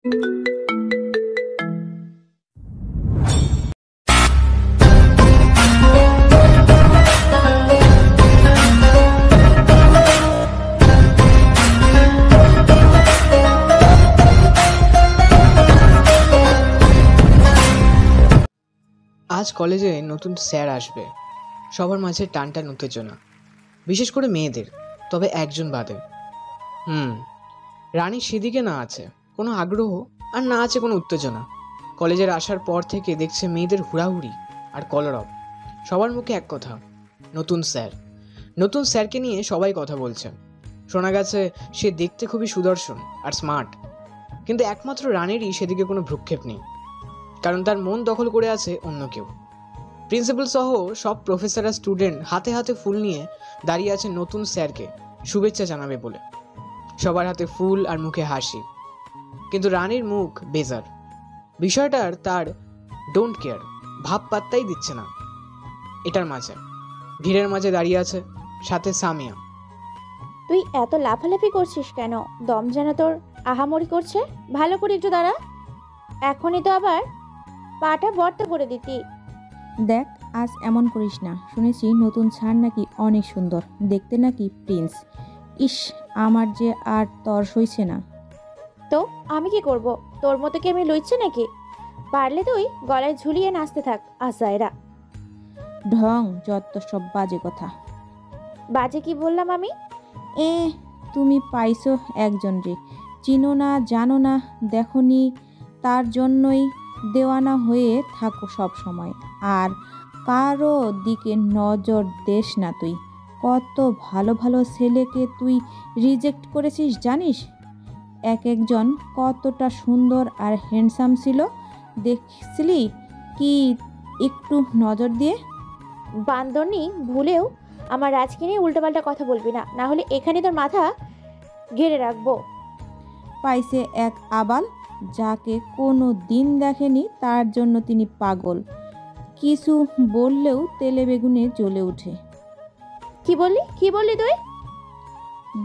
আজ কলেজে নতুন স্যার আসবে। সবার মাঝে টানটান উত্তেজনা, বিশেষ করে মেয়েদের, তবে একজন বাদে। রানী সেদিকে না আছে কোনো আগ্রহ, আর না আছে কোনো উত্তেজনা। কলেজের আসার পর থেকে দেখছে মেয়েদের হুড়াহুড়ি আর কলরব। সবার মুখে এক কথা, নতুন স্যার। নতুন স্যারকে নিয়ে সবাই কথা বলছে। শোনা গেছে সে দেখতে খুবই সুদর্শন আর স্মার্ট, কিন্তু একমাত্র রানীরই সেদিকে কোনো ভ্রুক্ষেপ নেই, কারণ তার মন দখল করে আছে অন্য কেউ। প্রিন্সিপাল সহ সব প্রফেসর আর স্টুডেন্ট হাতে হাতে ফুল নিয়ে দাঁড়িয়ে আছে নতুন স্যারকে শুভেচ্ছা জানাবে বলে। সবার হাতে ফুল আর মুখে হাসি, কিন্তু রানীর মুখ বেজার। বিষয়টার তার ডোন্ট কেয়ার ভাব পাত্তাই দিচ্ছে না। এটার মাঝে ভিড়ের মাঝে দাঁড়িয়ে আছে সাথে সামিয়া। তুই এত লাফালাফি করছিস কেন? দম যেন তোর আহামরি করছে। ভালো করে একটু দাঁড়া, এখনই তো আবার পাটা বর্ত করে দিতি। দেখ, আজ এমন করিস না। শুনেছি নতুন ছাড় নাকি অনেক সুন্দর, দেখতে নাকি প্রিন্স। ইস, আমার যে আর তর সইছে না। তো আমি কি করব? তোর মতো কি আমি লইছি নাকি? পারলে তুই গলায় ঝুলিয়ে নাচতে থাক আজাইরা। ঢং, যত সব বাজে কথা। বাজে কি বললাম আমি? এ, তুমি পাইছো একজন রে, চিনো না জানো না দেখনি, তার জন্যই দেওয়ানা হয়ে থাকো সব সময়। আর কারো দিকে নজর দেস না তুই। কত ভালো ভালো ছেলেকে তুই রিজেক্ট করেছিস জানিস? এক একজন কতটা সুন্দর আর হ্যান্ডসাম ছিল, দেখছিলি কি একটু নজর দিয়ে? বান্দরনি, ভুলেও আমার রাজকে নিয়ে উল্টোপাল্টা কথা বলবি না, না হলে এখানে তোর মাথা ঘেরে রাখবো। পাইছে এক আবাল, যাকে কোনো দিন দেখেনি, তার জন্য তিনি পাগল। কিছু বললেও তেলে বেগুনে জ্বলে ওঠে। কি বললি তুই?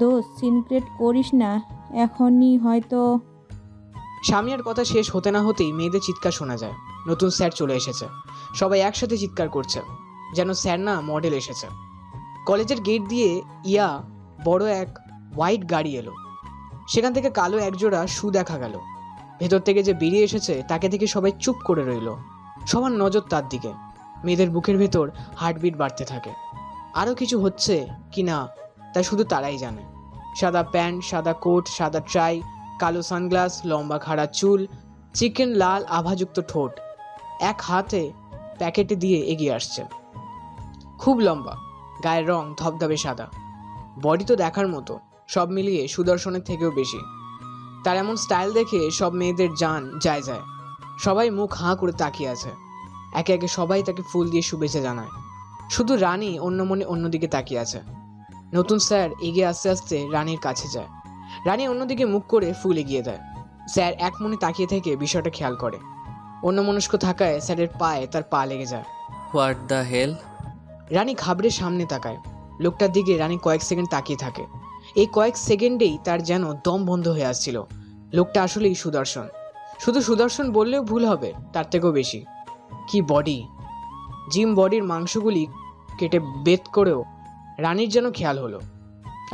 দোষ সিনক্রেট করিস না, এখনই হয়তো। সামিয়ার কথা শেষ হতে না হতেই মেয়েদের চিৎকার শোনা যায়। নতুন স্যার চলে এসেছে। সবাই একসাথে চিৎকার করছে, যেন স্যার না মডেল এসেছে। কলেজের গেট দিয়ে বড় এক হোয়াইট গাড়ি এলো। সেখান থেকে কালো একজোড়া শু দেখা গেল। ভেতর থেকে যে বেরিয়ে এসেছে তাকে দেখে সবাই চুপ করে রইল। সবার নজর তার দিকে। মেয়েদের বুকের ভেতর হার্টবিট বাড়তে থাকে। আরও কিছু হচ্ছে কি না তা শুধু তারাই জানে। সাদা প্যান্ট, সাদা কোট, সাদা ট্রাই, কালো সানগ্লাস, লম্বা খাড়া চুল, চিকেন লাল আভাযুক্ত ঠোঁট, এক হাতে প্যাকেটে দিয়ে এগিয়ে আসছে। খুব লম্বা, গায়ের রং ধবধবে সাদা, বডি তো দেখার মতো, সব মিলিয়ে সুদর্শনের থেকেও বেশি। তার এমন স্টাইল দেখে সব মেয়েদের জান যায়। সবাই মুখ হাঁ করে তাকিয়ে আছে। একে একে সবাই তাকে ফুল দিয়ে শুভেচ্ছা জানায়। শুধু রানী অন্য মনে অন্যদিকে তাকিয়ে আছে। নতুন স্যার এগিয়ে আস্তে আস্তে রানীর কাছে যায়। রানী অন্যদিকে মুখ করে ফুল এগিয়ে দেয়। স্যার এক মনে তাকিয়ে থেকে বিষয়টা খেয়াল করে। অন্য মনস্ক থাকায় স্যারের পায়ে তার পা লেগে যায়। What the hell? রানী ঘাবড়ে সামনে তাকায়। লোকটার দিকে রানী কয়েক সেকেন্ড তাকিয়ে থাকে। এই কয়েক সেকেন্ডেই তার যেন দম বন্ধ হয়ে আসছিল। লোকটা আসলেই সুদর্শন। শুধু সুদর্শন বললেও ভুল হবে, তার থেকেও বেশি। কি বডি! জিম বডির মাংসগুলি কেটে বেত করেও রানীর যেন খেয়াল হলো।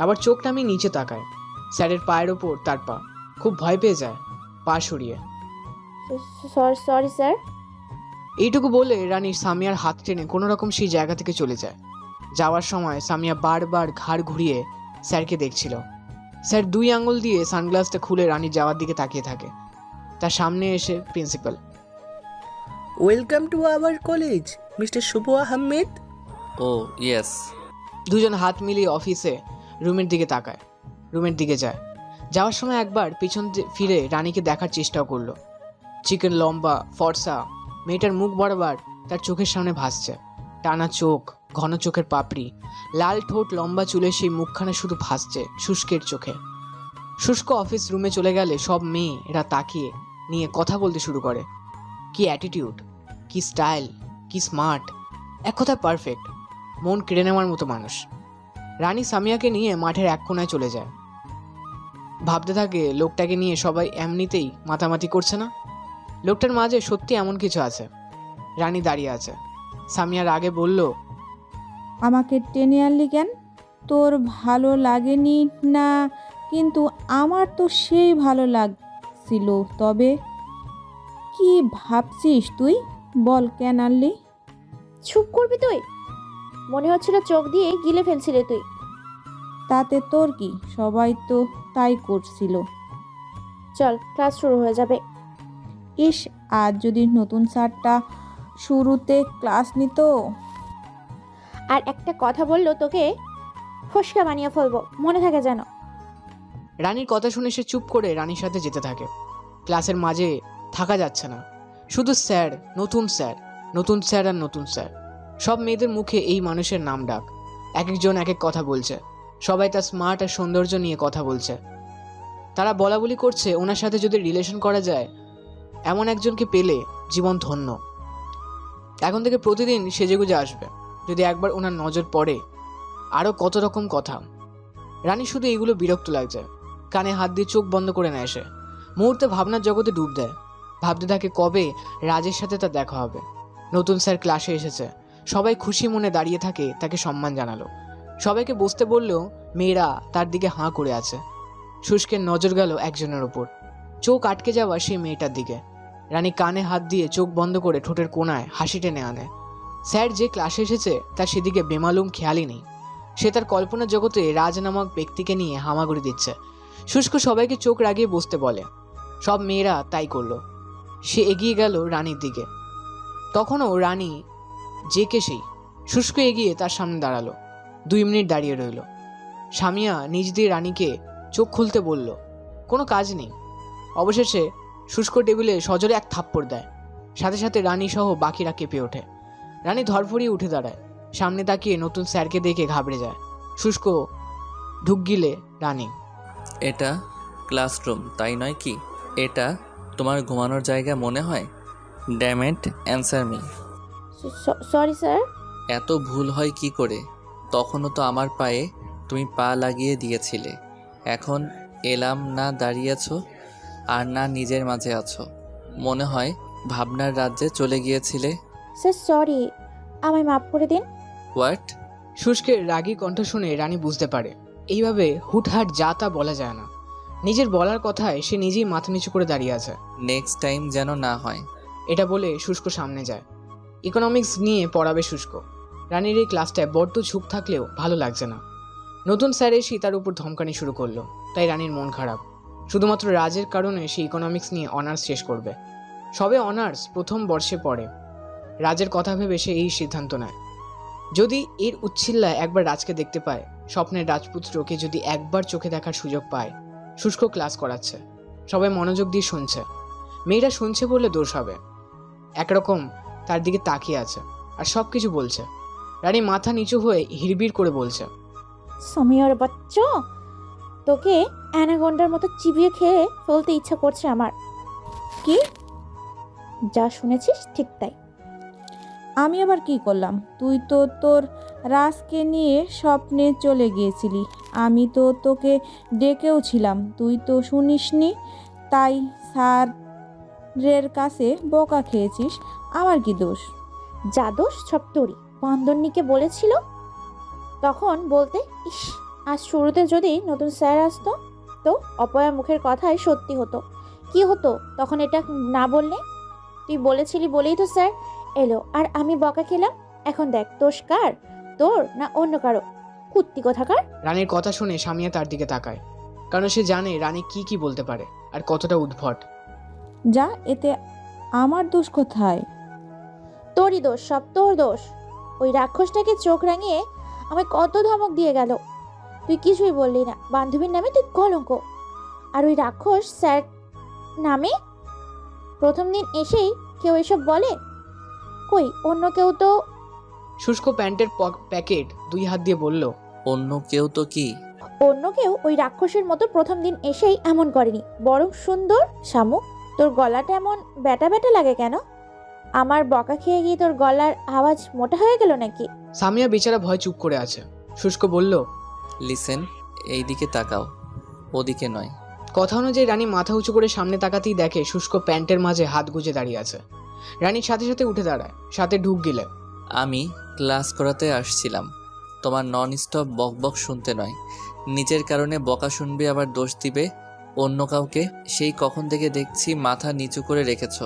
আবার চোখ নামিয়ে নিচে তাকায়। স্যারের পায়ের ওপর তার পা। খুব ভয় পেয়ে যায়, পা সরিয়ে। Sorry sir. এইটুকু বলে রানী সামিয়ার হাত টেনে কোনো রকম সেই জায়গা থেকে চলে যায়। যাওয়ার সময় সামিয়া বারবার ঘাড় ঘুরিয়ে স্যারকে দেখছিল। স্যার 2 আঙ্গুল দিয়ে সানগ্লাসটা খুলে রানীর যাওয়ার দিকে তাকিয়ে থাকে। তার সামনে এসে principal. Welcome to our college, mister Shuvo Ahmed. Oh yes. দুজন হাত মিলিয়ে অফিসে রুমের দিকে তাকায়, রুমের দিকে যায়। যাওয়ার সময় একবার পিছন ফিরে রানীকে দেখার চেষ্টাও করলো। চিকেন লম্বা ফর্সা মেয়েটার মুখ বরাবর তার চোখের সামনে ভাসছে। টানা চোখ, ঘন চোখের পাপড়ি, লাল ঠোঁট, লম্বা চুলে সেই মুখখানে শুধু ভাসছে শুষ্কের চোখে। শুষ্ক অফিস রুমে চলে গেলে সব মেয়েরা তাকিয়ে নিয়ে কথা বলতে শুরু করে। কি অ্যাটিটিউড, কি স্টাইল, কি স্মার্ট, এক কথায় পারফেক্ট, মন কেড়ে নেওয়ার মতো মানুষ। রানী সামিয়াকে নিয়ে মাঠের এক কোনায় চলে যায়। ভাবতে থাকে লোকটাকে নিয়ে সবাই এমনিতেই মাতামাতি করছে না। লোকটার মাঝে সত্যি এমন কিছু আছে। রানী দাঁড়িয়ে আছে। সামিয়ার আগে বলল, আমাকে টেনে আনলি কেন? তোর ভালো লাগেনি না? কিন্তু আমার তো সেই ভালো লাগছিল। তবে কি ভাবছিস তুই? বল কেন আনলি? চুপ করবি তুই? মনে হচ্ছিল চোখ দিয়ে গিলে ফেলছিলে তুই। তাতে তোর কি? সবাই তো তাই করছিল। চল, ক্লাস শুরু হয়ে যাবে। ইস, আজ যদি নতুন স্যারটা শুরুতে ক্লাস নিত। আর একটা কথা বললো তোকে ফসকা বানিয়ে ফেলবো, মনে থাকে যেন। রানীর কথা শুনে সে চুপ করে রানীর সাথে যেতে থাকে। ক্লাসের মাঝে থাকা যাচ্ছে না। শুধু স্যার, নতুন স্যার, নতুন স্যার আর নতুন স্যার। সব মেয়েদের মুখে এই মানুষের নাম ডাক। এক একজন এক এক কথা বলছে। সবাই তার স্মার্ট আর সৌন্দর্য নিয়ে কথা বলছে। তারা বলা বলি করছে ওনার সাথে যদি রিলেশন করা যায়, এমন একজনকে পেলে জীবন ধন্য। এখন থেকে প্রতিদিন সেজেগুজে আসবে যদি একবার ওনার নজর পড়ে। আরও কত রকম কথা। রানী শুধু এগুলো বিরক্ত লাগছে। কানে হাত দিয়ে চোখ বন্ধ করে নেয় সে। মুহূর্তে ভাবনার জগতে ডুব দেয়। ভাবতে থাকে কবে রাজের সাথে তার দেখা হবে। নতুন স্যার ক্লাসে এসেছে। সবাই খুশি মনে দাঁড়িয়ে থাকে, তাকে সম্মান জানালো। সবাইকে বসতে বললেও মেয়েরা তার দিকে হাঁ করে আছে। শুষ্কের নজর গেল একজনের ওপর। চোখ আটকে যাওয়া সেই মেয়েটার দিকে। রানী কানে হাত দিয়ে চোখ বন্ধ করে ঠোঁটের কোণায় হাসি টেনে আনে। স্যার যে ক্লাসে এসেছে তার সেদিকে বেমালুম খেয়ালই নেই। সে তার কল্পনার জগতে রাজ নামক ব্যক্তিকে নিয়ে হামাগুড়ি দিচ্ছে। শুষ্ক সবাইকে চোখ রাগিয়ে বসতে বলে। সব মেয়েরা তাই করলো। সে এগিয়ে গেল রানীর দিকে। তখনও রানী যে কে সেই। শুষ্ক এগিয়ে তার সামনে দাঁড়ালো। 2 মিনিট দাঁড়িয়ে রইল। সামিয়া নিজ দিয়ে রানীকে চোখ খুলতে বলল। কোনো কাজ নেই। অবশেষে শুষ্ক টেবিলে সজোরে এক থাপ্পড় দেয়। সাথে সাথে রানী সহ বাকিরা কেঁপে ওঠে। রানী ধরফড়িয়ে উঠে দাঁড়ায়। সামনে তাকিয়ে নতুন স্যারকে দেখে ঘাবড়ে যায়। শুষ্ক ঢুক গিলে রানী, এটা ক্লাসরুম তাই নয় কি? এটা তোমার ঘুমানোর জায়গা মনে হয়? Damn it, answer me. Sorry sir. এত ভুল হয় কি করে? তখনও তো আমার পায়ে তুমি পা লাগিয়ে দিয়েছিলে। এখন এলাম না দাঁড়িয়েছ আর না নিজের মাঝে আছো। মনে হয় ভাবনার রাজ্যে চলে গিয়েছিলে। স্যার সরি, আমায় মাফ করে দিন। হোয়াট? শুষ্কের রাগী কণ্ঠ শুনে রানী বুঝতে পারে এইভাবে হুটহাট যা তা বলা যায় না। নিজের বলার কথায় সে নিজেই মাথা নিচু করে দাঁড়িয়ে আছে। নেক্সট টাইম যেন না হয়। এটা বলে শুষ্ক সামনে যায়। ইকোনমিক্স নিয়ে পড়াবে শুষ্ক। রানীর এই ক্লাসটায় বড্ড ঝুঁক থাকলেও ভালো লাগছে না। নতুন স্যার এসে তার উপর ধমকানি শুরু করলো। তাই রানীর মন খারাপ। শুধুমাত্র রাজের কারণে সে ইকোনমিক্স নিয়ে অনার্স শেষ করবে। সবে অনার্স প্রথম বর্ষে পড়ে। রাজের কথা ভেবে সে এই সিদ্ধান্ত নেয়। যদি এর উচ্ছিল্লায় একবার রাজকে দেখতে পায়, স্বপ্নের রাজপুত্রকে যদি একবার চোখে দেখার সুযোগ পায়। শুষ্ক ক্লাস করাচ্ছে। সবাই মনোযোগ দিয়ে শুনছে। মেয়েরা শুনছে বললে দোষ হবে। একরকম তার দিকে তাকিয়ে আছে আর সব কিছু বলছে। রানী মাথা নিচু হয়ে হিড়বিড় করে বলছে, সমীর বাচ্চা, তোকে অ্যানাগন্ডার মতো চিবিয়ে খেয়ে ফেলতে ইচ্ছা করছে আমার। কি যা শুনেছিস ঠিক তাই। আমি আবার কি করলাম? তুই তো তোর রাজকে নিয়ে স্বপ্নে চলে গিয়েছিলি। আমি তো তোকে ডেকেও ছিলাম, তুই তো শুনিসনি। তাই স্যারের কাছে বকা খেয়েছিস। আমার কি দোষ? যা দোষ সব তোরই। বন্দরনিকে বলেছিল তখন বলতে, ইস, আজ শুরুতে যদি নতুন স্যার আসতো তো অপয়া মুখের কথাই সত্যি হতো। কি হতো তখন এটা না বললে? তুই বলেছিলি বলেই তো স্যার এলো আর আমি বকা খেলাম। এখন দেখ দোষ কার, তোর না অন্য কারো? কুত্তি কোথাকার। রানীর কথা শুনে সামিয়া তার দিকে তাকায়। কারণ সে জানে রানী কি কি বলতে পারে আর কতটা উদ্ভট। যা, এতে আমার দোষ কোথায়? তোরই দোষ, সব তোর দোষ। ওই রাক্ষসটাকে চোখ রাঙিয়ে আমায় কত ধমক দিয়ে গেল। তুই কিছুই বললি না। বান্ধবীর নামে তুই কলঙ্ক। আর ওই রাক্ষস স্যার নামে প্রথম দিন এসেই কেউ এসব বলে? কই অন্য কেউ তো। শুষ্ক প্যান্টের প্যাকেট 2 হাত দিয়ে বলল, অন্য কেউ তো কি? অন্য কেউ ওই রাক্ষসের মতো প্রথম দিন এসেই এমন করেনি। বরং সুন্দর। শামু, তোর গলাটা এমন ব্যাটা ব্যাটা লাগে কেন? আমার বকা খেয়ে গিয়ে তোর গলার আওয়াজ মোটা হয়ে গেল নাকি? সামিয়া বেচারা ভয় চুপ করে আছে। শুষ্ক বলল, লিসেন, এই দিকে তাকাও, ওদিকে নয়। কথা অনুযায়ী রানী মাথা উঁচু করে সামনে তাকাতেই দেখে শুষ্ক প্যান্টের মাঝে হাত গুজে দাঁড়িয়ে আছে। রানীর সাথে সাথে উঠে দাঁড়ায়, সাথে ঢুক গেলে। আমি ক্লাস করাতে আসছিলাম, তোমার নন স্টপ বক বক শুনতে নয়। নিজের কারণে বকা শুনবে আবার দোষ দিবে অন্য কাউকে। সেই কখন থেকে দেখছি মাথা নিচু করে রেখেছ।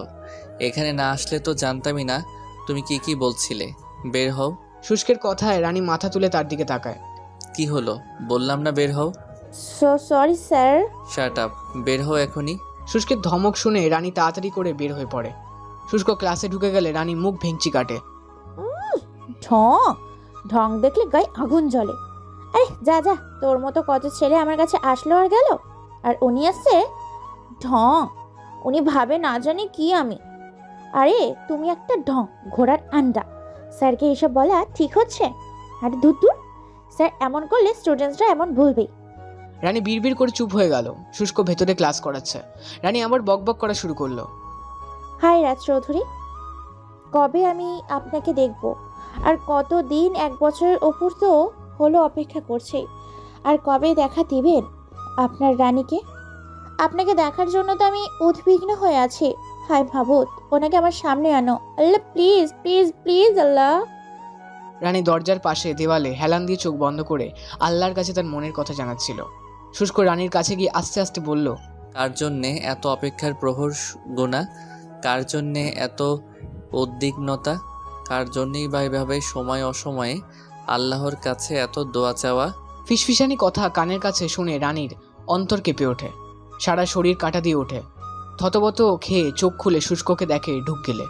এখানে না আসলে তো জানতামই না তুমি কি বলছিলে। বের হও। শুষ্কের কথায় রানী মাথা তুলে তার দিকে তাকায়। কি হলো বললাম না বের হও। Sorry sir. শাট আপ, বের হও এখনই। শুষ্কের ধমক শুনে রানী তাড়াতাড়ি করে বের হয়ে পড়ে। শুষ্ক ক্লাসে ঢুকে গেলে রানী মুখ ভেঙচি কাটে। ঢং দেখলে গায়ে আগুন জ্বলে। আরে যা যা, তোর মতো কত ছেলে আমার কাছে আসলো আর গেল, আর উনি আসছে ঢং। উনি ভাবে না জানি কি আমি। আরে তুমি একটা ঢং, ঘোড়ার আন্ডা। স্যারকে এসব বলা ঠিক হচ্ছে? আরে দূর দূর, স্যার এমন করলে স্টুডেন্টসরা এমন বলবেই। রানী বিড়বিড় করে চুপ হয়ে গেল। শুষ্ক ভেতরে ক্লাস করাচ্ছে। রানী আবার বকবক করা শুরু করলো। হাই রাজ চৌধুরী, কবে আমি আপনাকে দেখব? আর কতদিন, 1 বছরের ওপর তো হলো অপেক্ষা করছি। আর কবে দেখা দিবেন আপনার রানীকে? আপনাকে দেখার জন্য তো আমি উদ্বিগ্ন হয়ে আছি। হাই ভাবুত, ওনাকে আমার সামনে আনো আল্লাহ, প্লিজ প্লিজ প্লিজ আল্লাহ। রানী দরজার পাশে দেওয়ালে হেলান দিয়ে চোখ বন্ধ করে আল্লাহর কাছে তার মনের কথা জানাচ্ছিল। শুষ্ক রানীর কাছে গিয়ে আস্তে আস্তে বলল, কার জন্যে এত অপেক্ষার প্রহর গোনা? কার জন্যে এত উদ্বিগ্নতা? কার জন্যেই বা এভাবে সময় অসময়ে আল্লাহর কাছে এত দোয়া চাওয়া? ফিসফিসানি কথা কানের কাছে শুনে রানীর অন্তর কেঁপে ওঠে, সারা শরীর কাটা দিয়ে ওঠে। থতবত খেয়ে চোখ খুলে শুষ্ককে দেখে ঢুক গেলে।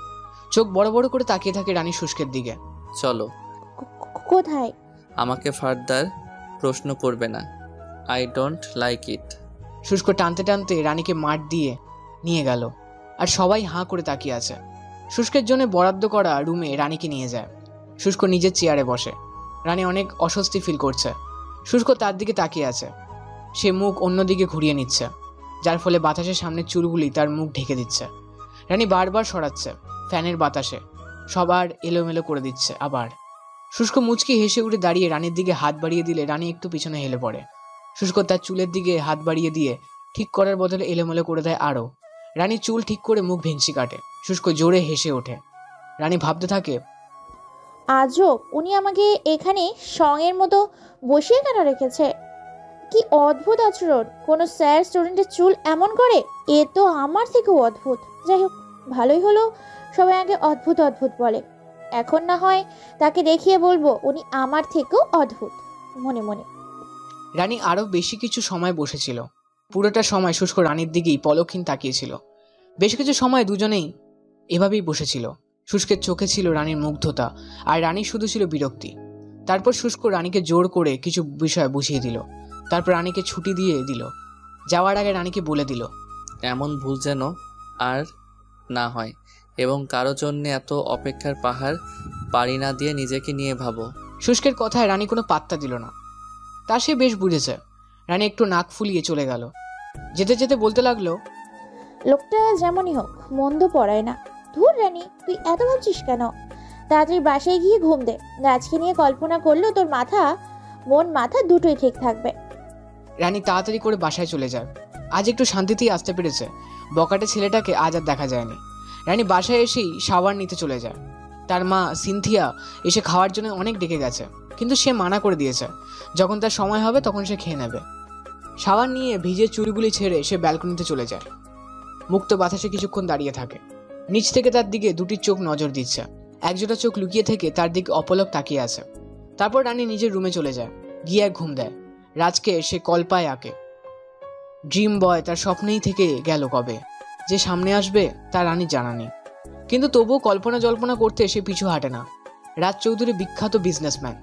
চোখ বড় বড় করে তাকিয়ে থাকে রানী শুষ্কের দিকে। চলো। কোথায়? আমাকে ফার্দার প্রশ্ন করবে না। I don't like it. শুষ্ক টানতে টানতে রানীকে মাঠ দিয়ে নিয়ে গেল, আর সবাই হাঁ করে তাকিয়ে আছে। শুষ্কের জন্য বরাদ্দ করা রুমে রানীকে নিয়ে যায়। শুষ্ক নিজের চেয়ারে বসে। রানী অনেক অস্বস্তি ফিল করছে। শুষ্ক তার দিকে তাকিয়ে আছে। সে মুখ অন্যদিকে ঘুরিয়ে নিচ্ছে, যার ফলে বাতাসের সামনের চুলগুলি তার মুখ ঢেকে দিচ্ছে। রানী বারবার সরাচ্ছে ফ্যানের বাতাসে, সবার এলোমেলো করে দিচ্ছে। আবার শুষ্ক মুচকি হেসে উঠে দাঁড়িয়ে রানীর দিকে হাত বাড়িয়ে দিলে রানী একটু পিছনে হেলে পড়ে। শুষ্ক তার চুলের দিকে হাত বাড়িয়ে দিয়ে ঠিক করার বদলে এলোমেলো করে দেয় আরও। রানী চুল ঠিক করে মুখ ভেঙচি কাটে। শুষ্ক জোরে হেসে ওঠে। রানী ভাবতে থাকে, আজব, উনি আমাকে এখানে সঙের মতো বসিয়ে কেন রেখেছে? কি অদ্ভুত আচরণ! কোনো স্যার স্টুডেন্টের চুল এমন করে? এ তো আমার থেকেও অদ্ভুত। যাই হোক, ভালোই হলো সবাই আগে অদ্ভুত অদ্ভুত বলে। এখন না হয় তাকে দেখিয়ে বলবো উনি আমার থেকেও অদ্ভুত মনে মনে। রানী আরও বেশি কিছু সময় বসেছিল। পুরোটা সময় শুষ্ক রানীর দিকেই পলকহীন তাকিয়েছিল। বেশ কিছু সময় দুজনেই এভাবেই বসেছিল। শুষ্কের চোখে ছিল রানীর মুগ্ধতা, আর রানী শুধু ছিল বিরক্তি। তারপর শুষ্ক রানীকে জোর করে কিছু বিষয় বুঝিয়ে দিল। তারপর রানীকে ছুটি দিয়ে দিল। যাওয়ার আগে রানীকে বলে দিল, এমন ভুল যেন আর না হয়, এবং কারো জন্য এত অপেক্ষার পাহাড় পাড়ি না দিয়ে নিজেকে নিয়ে ভাবো। শুষ্কের কথায় রানী কোনো পাত্তা দিল না। তা সে বেশ বুঝেছে। রানী একটু নাক ফুলিয়ে চলে গেল। যেতে যেতে বলতে লাগলো, লোকটা যেমনই হোক মন্দ পড়ায় না। ধুর রানী, তুই এত ভাবছিস কেন? তাড়াতাড়ি বাসায় গিয়ে ঘুম দে। রাজকে নিয়ে কল্পনা করলেও তোর মন মাথা দুটোই ঠিক থাকবে। রানী তাড়াতাড়ি করে বাসায় চলে যায়। আজ একটু শান্তিতেই আসতে পেরেছে। বকাটে ছেলেটাকে আজ আর দেখা যায়নি। রানী বাসায় এসেই শাওয়ার নিতে চলে যায়। তার মা সিনথিয়া এসে খাওয়ার জন্য অনেক ডেকে গেছে, কিন্তু সে মানা করে দিয়েছে, যখন তার সময় হবে তখন সে খেয়ে নেবে। শাওয়ার নিয়ে ভিজে চুলগুলি ছেড়ে সে ব্যালকনিতে চলে যায়। মুক্ত বাতাসে কিছুক্ষণ দাঁড়িয়ে থাকে। নিচ থেকে তার দিকে দুটি চোখ নজর দিচ্ছে। একজোড়া চোখ লুকিয়ে থেকে তার দিকে অপলক তাকিয়ে আছে। তারপর রানী নিজের রুমে চলে যায়, গিয়ে এক ঘুম দেয়। রাজকে সে কল্পায় আঁকে। ড্রিম বয় তার স্বপ্নেই থেকে গেল কবে, যে সামনে আসবে তার রানীর জানা নেই। কিন্তু তবুও কল্পনা জল্পনা করতে সে পিছু হাঁটে না। রাজ চৌধুরী বিখ্যাত বিজনেসম্যান।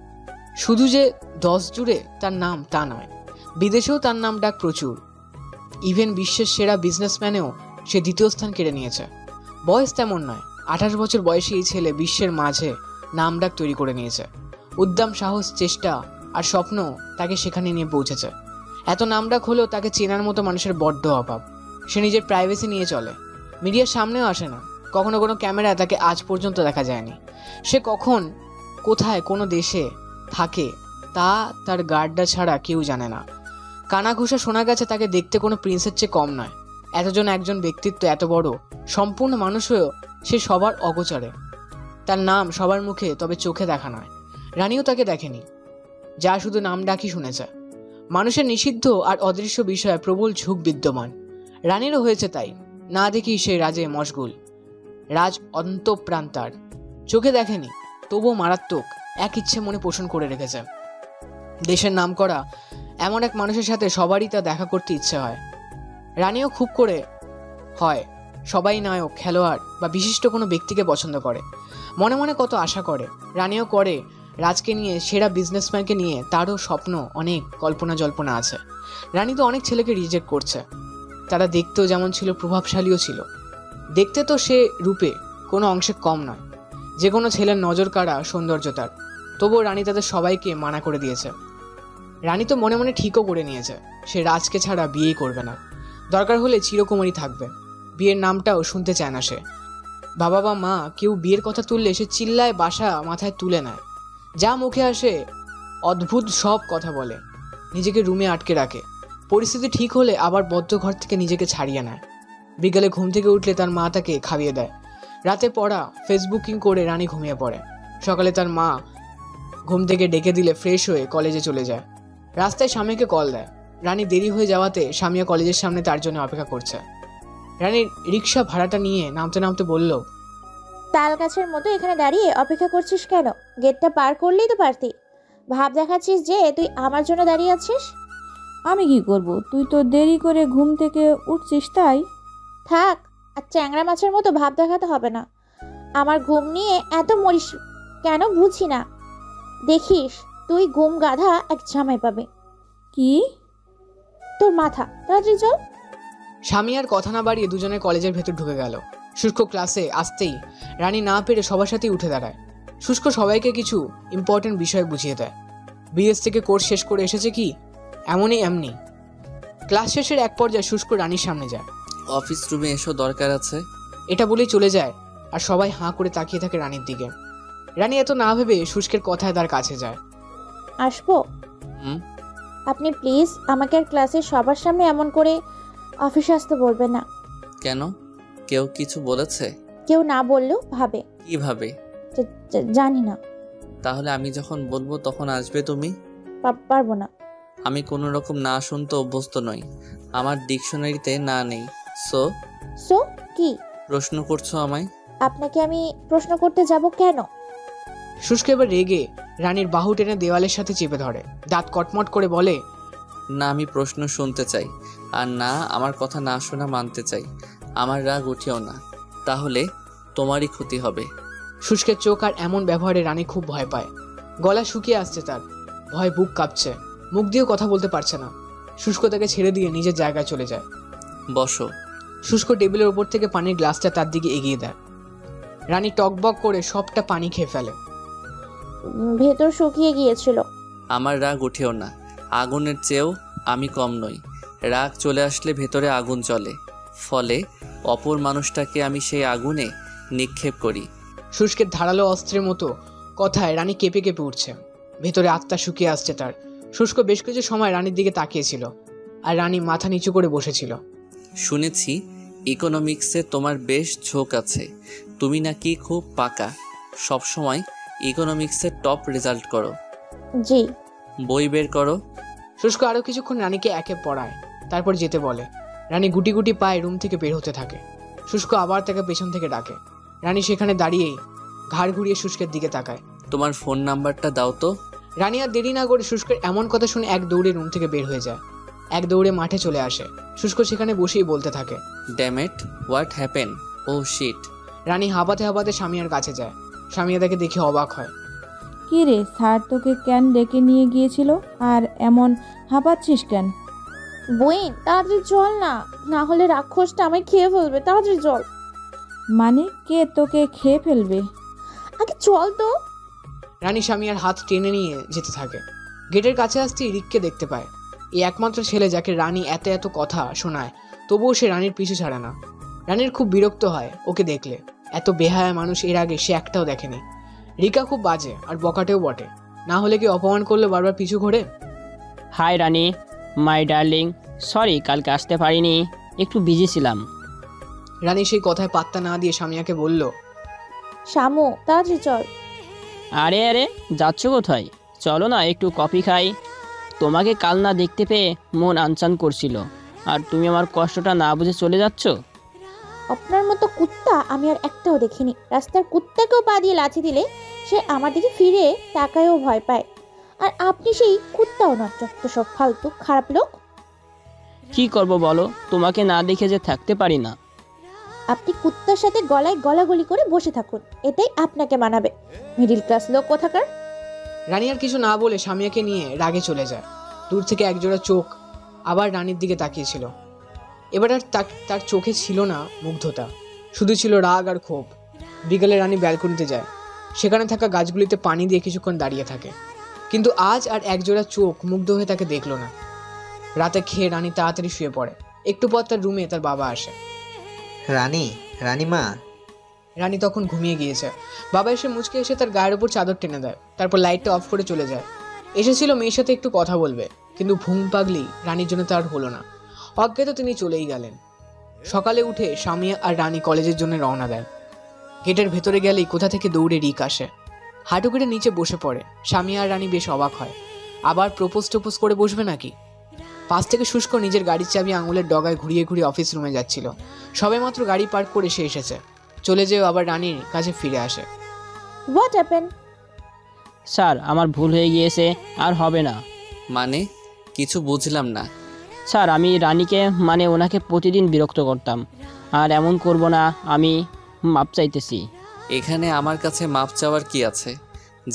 শুধু যে 10 জুড়ে তার নাম তা নয়, বিদেশেও তার নাম ডাক প্রচুর। ইভেন বিশ্বের সেরা বিজনেসম্যানেও সে দ্বিতীয় স্থান কেড়ে নিয়েছে। বয়স তেমন নয়, 28 বছর বয়সী এই ছেলে বিশ্বের মাঝে নাম ডাক তৈরি করে নিয়েছে। উদ্যম, সাহস, চেষ্টা আর স্বপ্ন তাকে সেখানে নিয়ে পৌঁছেছে। এত নামডাক হলেও তাকে চেনার মতো মানুষের বড্ড অভাব। সে নিজের প্রাইভেসি নিয়ে চলে, মিডিয়ার সামনেও আসে না। কখনো কোনো ক্যামেরায় তাকে আজ পর্যন্ত দেখা যায়নি। সে কখন কোথায় কোনো দেশে থাকে তা তার গার্ডরা ছাড়া কেউ জানে না। কানাঘুষা শোনা গেছে তাকে দেখতে কোনো প্রিন্সের চেয়ে কম নয়। এতজন একজন ব্যক্তিত্ব এত বড় সম্পূর্ণ মানুষ হয়েও সে সবার অগোচরে। তার নাম সবার মুখে, তবে চোখে দেখা নয়। রানীও তাকে দেখেনি, যা শুধু নাম ডাকি শুনেছে। মানুষের নিষিদ্ধ আর অদৃশ্য বিষয়ে প্রবল ঝোঁক বিদ্যমান। রানীরও হয়েছে তাই। না দেখি সে রাজে মশগুল। রাজ অন্তঃপ্রান্তার, চোখে দেখেনি, তবুও মারাত্মক এক ইচ্ছে মনে পোষণ করে রেখেছে। দেশের নাম করা এমন এক মানুষের সাথে সবারই তা দেখা করতে ইচ্ছে হয়। রানীও খুব করে হয়। সবাই নায়ক, খেলোয়াড় বা বিশিষ্ট কোনো ব্যক্তিকে পছন্দ করে, মনে মনে কত আশা করে। রানীও করে। রাজকে নিয়ে, সেরা বিজনেসম্যানকে নিয়ে তারও স্বপ্ন, অনেক কল্পনা জল্পনা আছে। রানী তো অনেক ছেলেকে রিজেক্ট করছে। তারা দেখতেও যেমন ছিল, প্রভাবশালীও ছিল। দেখতে তো সে রূপে কোনো অংশে কম নয়। যে কোনো ছেলের নজর কাড়া সৌন্দর্য তার। তবুও রানী তাদের সবাইকে মানা করে দিয়েছে। রানী তো মনে মনে ঠিকও করে নিয়েছে সে রাজকে ছাড়া বিয়েই করবে না। দরকার হলে চিরকুমারী থাকবে। বিয়ের নামটাও শুনতে চায় না সে। বাবা বা মা কেউ বিয়ের কথা তুললে সে চিল্লায়, বাসা মাথায় তুলে নেয়। যা মুখে আসে অদ্ভুত সব কথা বলে, নিজেকে রুমে আটকে রাখে। পরিস্থিতি ঠিক হলে আবার বদ্ধ ঘর থেকে নিজেকে ছাড়িয়ে নেয়। বিকেলে ঘুম থেকে উঠলে তার মা তাকে খাইয়ে দেয়। রাতে পড়া ফেসবুকিং করে রানী ঘুমিয়ে পড়ে। সকালে তার মা ঘুম থেকে ডেকে দিলে ফ্রেশ হয়ে কলেজে চলে যায়। রাস্তায় স্বামীকে কল দেয়। রানী দেরি হয়ে যাওয়াতে স্বামীও কলেজের সামনে তার জন্য অপেক্ষা করছে। রানী রিক্সা ভাড়াটা নিয়ে নামতে নামতে বলল, তাল গাছের মতো এখানে দাঁড়িয়ে অপেক্ষা করছিস কেন? গেটটা পার করলেই তো পারতি। ভাব দেখাচ্ছিস যে তুই আমার জন্য দাঁড়িয়ে আছিস। আমি কি করব? তুই তো দেরি করে ঘুম থেকে উঠছিস তাই। থাক, আর চ্যাংড়া মাছের মতো ভাব দেখাতে হবে না। আমার ঘুম নিয়ে এত মরিস কেন বুঝি না। দেখিস তুই ঘুম গাধা এক জামাই পাবে। কি? তোর মাথা, তাড়াতাড়ি চল। স্বামী আর কথা না বাড়িয়ে দুজনে কলেজের ভেতর ঢুকে গেল। শুষ্ক ক্লাসে আসতেই রানী না পেরে সবার সাথেই উঠে দাঁড়ায়। শুষ্ক সবাইকে কিছু ইম্পর্টেন্ট বিষয় বুঝিয়ে দেয়। বিএস থেকে কোর্স শেষ করে এসেছে কি, এমনি। ক্লাস শেষের এক পর্যায়ে শুষ্ক রানীর সামনে যায়। অফিস রুমে এসো, দরকার আছে। এটা বলেই চলে যায়, আর সবাই হাঁ করে তাকিয়ে থাকে রানীর দিকে। রানী এত না ভেবে শুষ্কের কথায় তার কাছে যায়। আসবো? হুম। আপনি প্লিজ আমাকে আর ক্লাসের সবার সামনে এমন করে অফিসে আসতে বলবেন না। কেন? কেউ কিছু বলেছে? কেউ না বললেও ভাবে। কিভাবে? জানি না। তাহলে আমি যখন বলবো তখন আসবে তুমি? পারবো না। আমি কোনো রকম না শুনতে অভ্যস্ত নই। আমার ডিকশনারিতে না নেই। সো কি প্রশ্ন করছো আমায়? আপনাকে আমি প্রশ্ন করতে যাব কেন? শুষ্ক এবার রেগে রানীর বাহু টেনে দেওয়ালের সাথে চেপে ধরে, দাঁত কটমট করে বলে, না, আমি প্রশ্ন শুনতে চাই, আর না আমার কথা না শোনা মানতে চাই। আমার রাগ উঠিও না, তাহলে তোমারই ক্ষতি হবে। শুষ্কের চোখ আর এমন ব্যবহারে রানী খুব ভয় পায়। গলা শুকিয়ে আসছে তার, ভয় বুক কাঁপছে, মুখ দিয়েও কথা বলতে পারছে না। শুষ্ক তাকে ছেড়ে দিয়ে নিজের জায়গায় চলে যায়। বসো। শুষ্ক টেবিলের ওপর থেকে পানির গ্লাসটা তার দিকে এগিয়ে দেয়। রানী টকবক করে সবটা পানি খেয়ে ফেলে। ভেতর শুকিয়ে গিয়েছিল। আমার রাগ উঠেও না, আগুনের চেয়েও আমি কম নই। রাগ চলে আসলে ভেতরে আগুন জ্বলে, ফলে অপর মানুষটাকে আমি সেই আগুনে নিক্ষেপ করি। শুষ্কের ধারালো অস্ত্রের মতো কথায় রানী কেঁপে কেঁপে উঠছে। ভেতরে আত্মা শুকিয়ে আসছে তার। শুষ্ক বেশ কিছু সময় রানীর দিকে তাকিয়েছিল, আর রানী মাথা নিচু করে বসেছিল। শুনেছি ইকোনমিক্সে তোমার বেশ ঝোঁক আছে। তুমি নাকি খুব পাকা, সবসময় ইকোনমিক্সে টপ রেজাল্ট করো। জি। বই বের করো। শুষ্ক আরো কিছুক্ষণ রানীকে একে পড়ায়, তারপর যেতে বলে। রানী গুটি গুটি পায়ে রুম থেকে বের হতে থাকে। শুষ্ক আবার তাকে পেছন থেকে ডাকে। রানী সেখানে দাঁড়িয়েই ঘাড় ঘুরিয়ে শুষ্কের দিকে তাকায়। তোমার ফোন নাম্বারটা দাও তো। রানী আর দেরি না করে শুষ্কের এমন কথা শুনে এক দৌড়ে রুম থেকে বের হয়ে যায়। এক দৌড়ে মাঠে চলে আসে। শুষ্ক সেখানে বসেই বলতে থাকে, ড্যামেট, হোয়াট হ্যাপেন? ও শিট। রানী হাঁপাতে হাঁপাতে স্বামীর কাছে যায়। স্বামী তাকে দেখে অবাক হয়। কি রে, স্যার তোকে কেন ডেকে নিয়ে গিয়েছিল, আর এমন হাঁপাচ্ছিস কেন? বইন, তাড়াতাড়ি চল না, না হলে রাক্ষসটা আমায় খেয়ে ফেলবে। তাড়াতাড়ি চল। মানে কে তোকে খেয়ে ফেলবে? আগে চল তো। রানী স্বামীর হাত টেনে নিয়ে যেতে থাকে। গেটের কাছে আসতেই রিককে দেখতে পায়। এই একমাত্র ছেলে যাকে রানী এত এত কথা শোনায়, তবুও সে রানীর পিছু ছাড়ে না। রানীর খুব বিরক্ত হয় ওকে দেখলে। এত বেহায়া মানুষ এর আগে সে একটাও দেখেনি। রিকা খুব বাজে আর বকাটেও বটে, না হলে কি অপমান করলে বারবার পিছু ঘোরে। Hi Rani. My darling, sorry কালকে আসতে পারিনি, একটু বিজি ছিলাম। রানী সেই কথায় পাত্তা না দিয়ে সামিয়াকে বলল, শামু তাড়াতাড়ি চল। আরে আরে, যাচ্ছ কোথায়? চলো না একটু কফি খাই। তোমাকে কাল না দেখতে পেয়ে মন আনচান করছিল, আর তুমি আমার কষ্টটা না বুঝে চলে যাচ্ছ। আপনার মতো কুত্তা আমি আর একটাও দেখিনি। রাস্তার কুত্তাকেও পা দিয়ে লাথি দিলে সে আমার দিকে ফিরে তাকায়ও ভয় পায়, আর আপনি সেই কুত্তাও নয়। যত সব ফালতু খারাপ লোক। কি করব বলো, তোমাকে না দেখে যে থাকতে পারি না। আপনি কুত্তার সাথে গলায় গলাগলি করে বসে থাকুন, এটাই আপনাকে মানাবে। মিডিল ক্লাস লোক কোথাকার। রানী আর কিছু না বলে সামিয়াকে নিয়ে রাগে চলে যায়। দূর থেকে একজোড়া চোখ আবার রানীর দিকে তাকিয়েছিল। এবার আর তার চোখে ছিল না মুগ্ধতা, শুধু ছিল রাগ আর ক্ষোভ। বিকেলে রানী ব্যালকনিতে যায়, সেখানে থাকা গাছগুলিতে পানি দিয়ে কিছুক্ষণ দাঁড়িয়ে থাকে, কিন্তু আজ আর একজোড়া চোখ মুগ্ধ হয়ে তাকে দেখলো না। রাতে খেয়ে রানী তাড়াতাড়ি শুয়ে পড়ে। একটু পর তার রুমে তার বাবা আসে। রানীমা। রানী তখন ঘুমিয়ে গিয়েছে। বাবা এসে মুচকে এসে তার গায়ের উপর চাদর টেনে দেয়, তারপর লাইটটা অফ করে চলে যায়। এসেছিল মেয়ের সাথে একটু কথা বলবে, কিন্তু ঘুম পাগলি রানীর জন্য তার হলো না। অজ্ঞাত তিনি চলেই গেলেন। সকালে উঠে সামিয়া আর রানী কলেজের জন্য রওনা দেয়। গেটের ভেতরে গেলেই কোথা থেকে দৌড়ে রিক আসে, হাঁটু কেটে নিচে বসে পড়ে। সামিয়া আর রানী বেশ অবাক হয়, আবার প্রপোজ করে বসবে নাকি। পাশ থেকে শুষ্ক নিজের গাড়ির চাবি আঙুলের ডগায় ঘুরিয়ে ঘুরিয়ে অফিস রুমে যাচ্ছিল। সবে মাত্র গাড়ি পার্ক করে সে এসেছে, চলে যেও আবার রানীর কাছে ফিরে আসে। What happen? স্যার আমার ভুল হয়ে গিয়েছে, আর হবে না। মানে কিছু বুঝলাম না। স্যার আমি রানীকে ওনাকে প্রতিদিন বিরক্ত করতাম, আর এমন করব না, আমি মাপ চাইতেছি। এখানে আমার কাছে মাপ চাওয়ার কি আছে?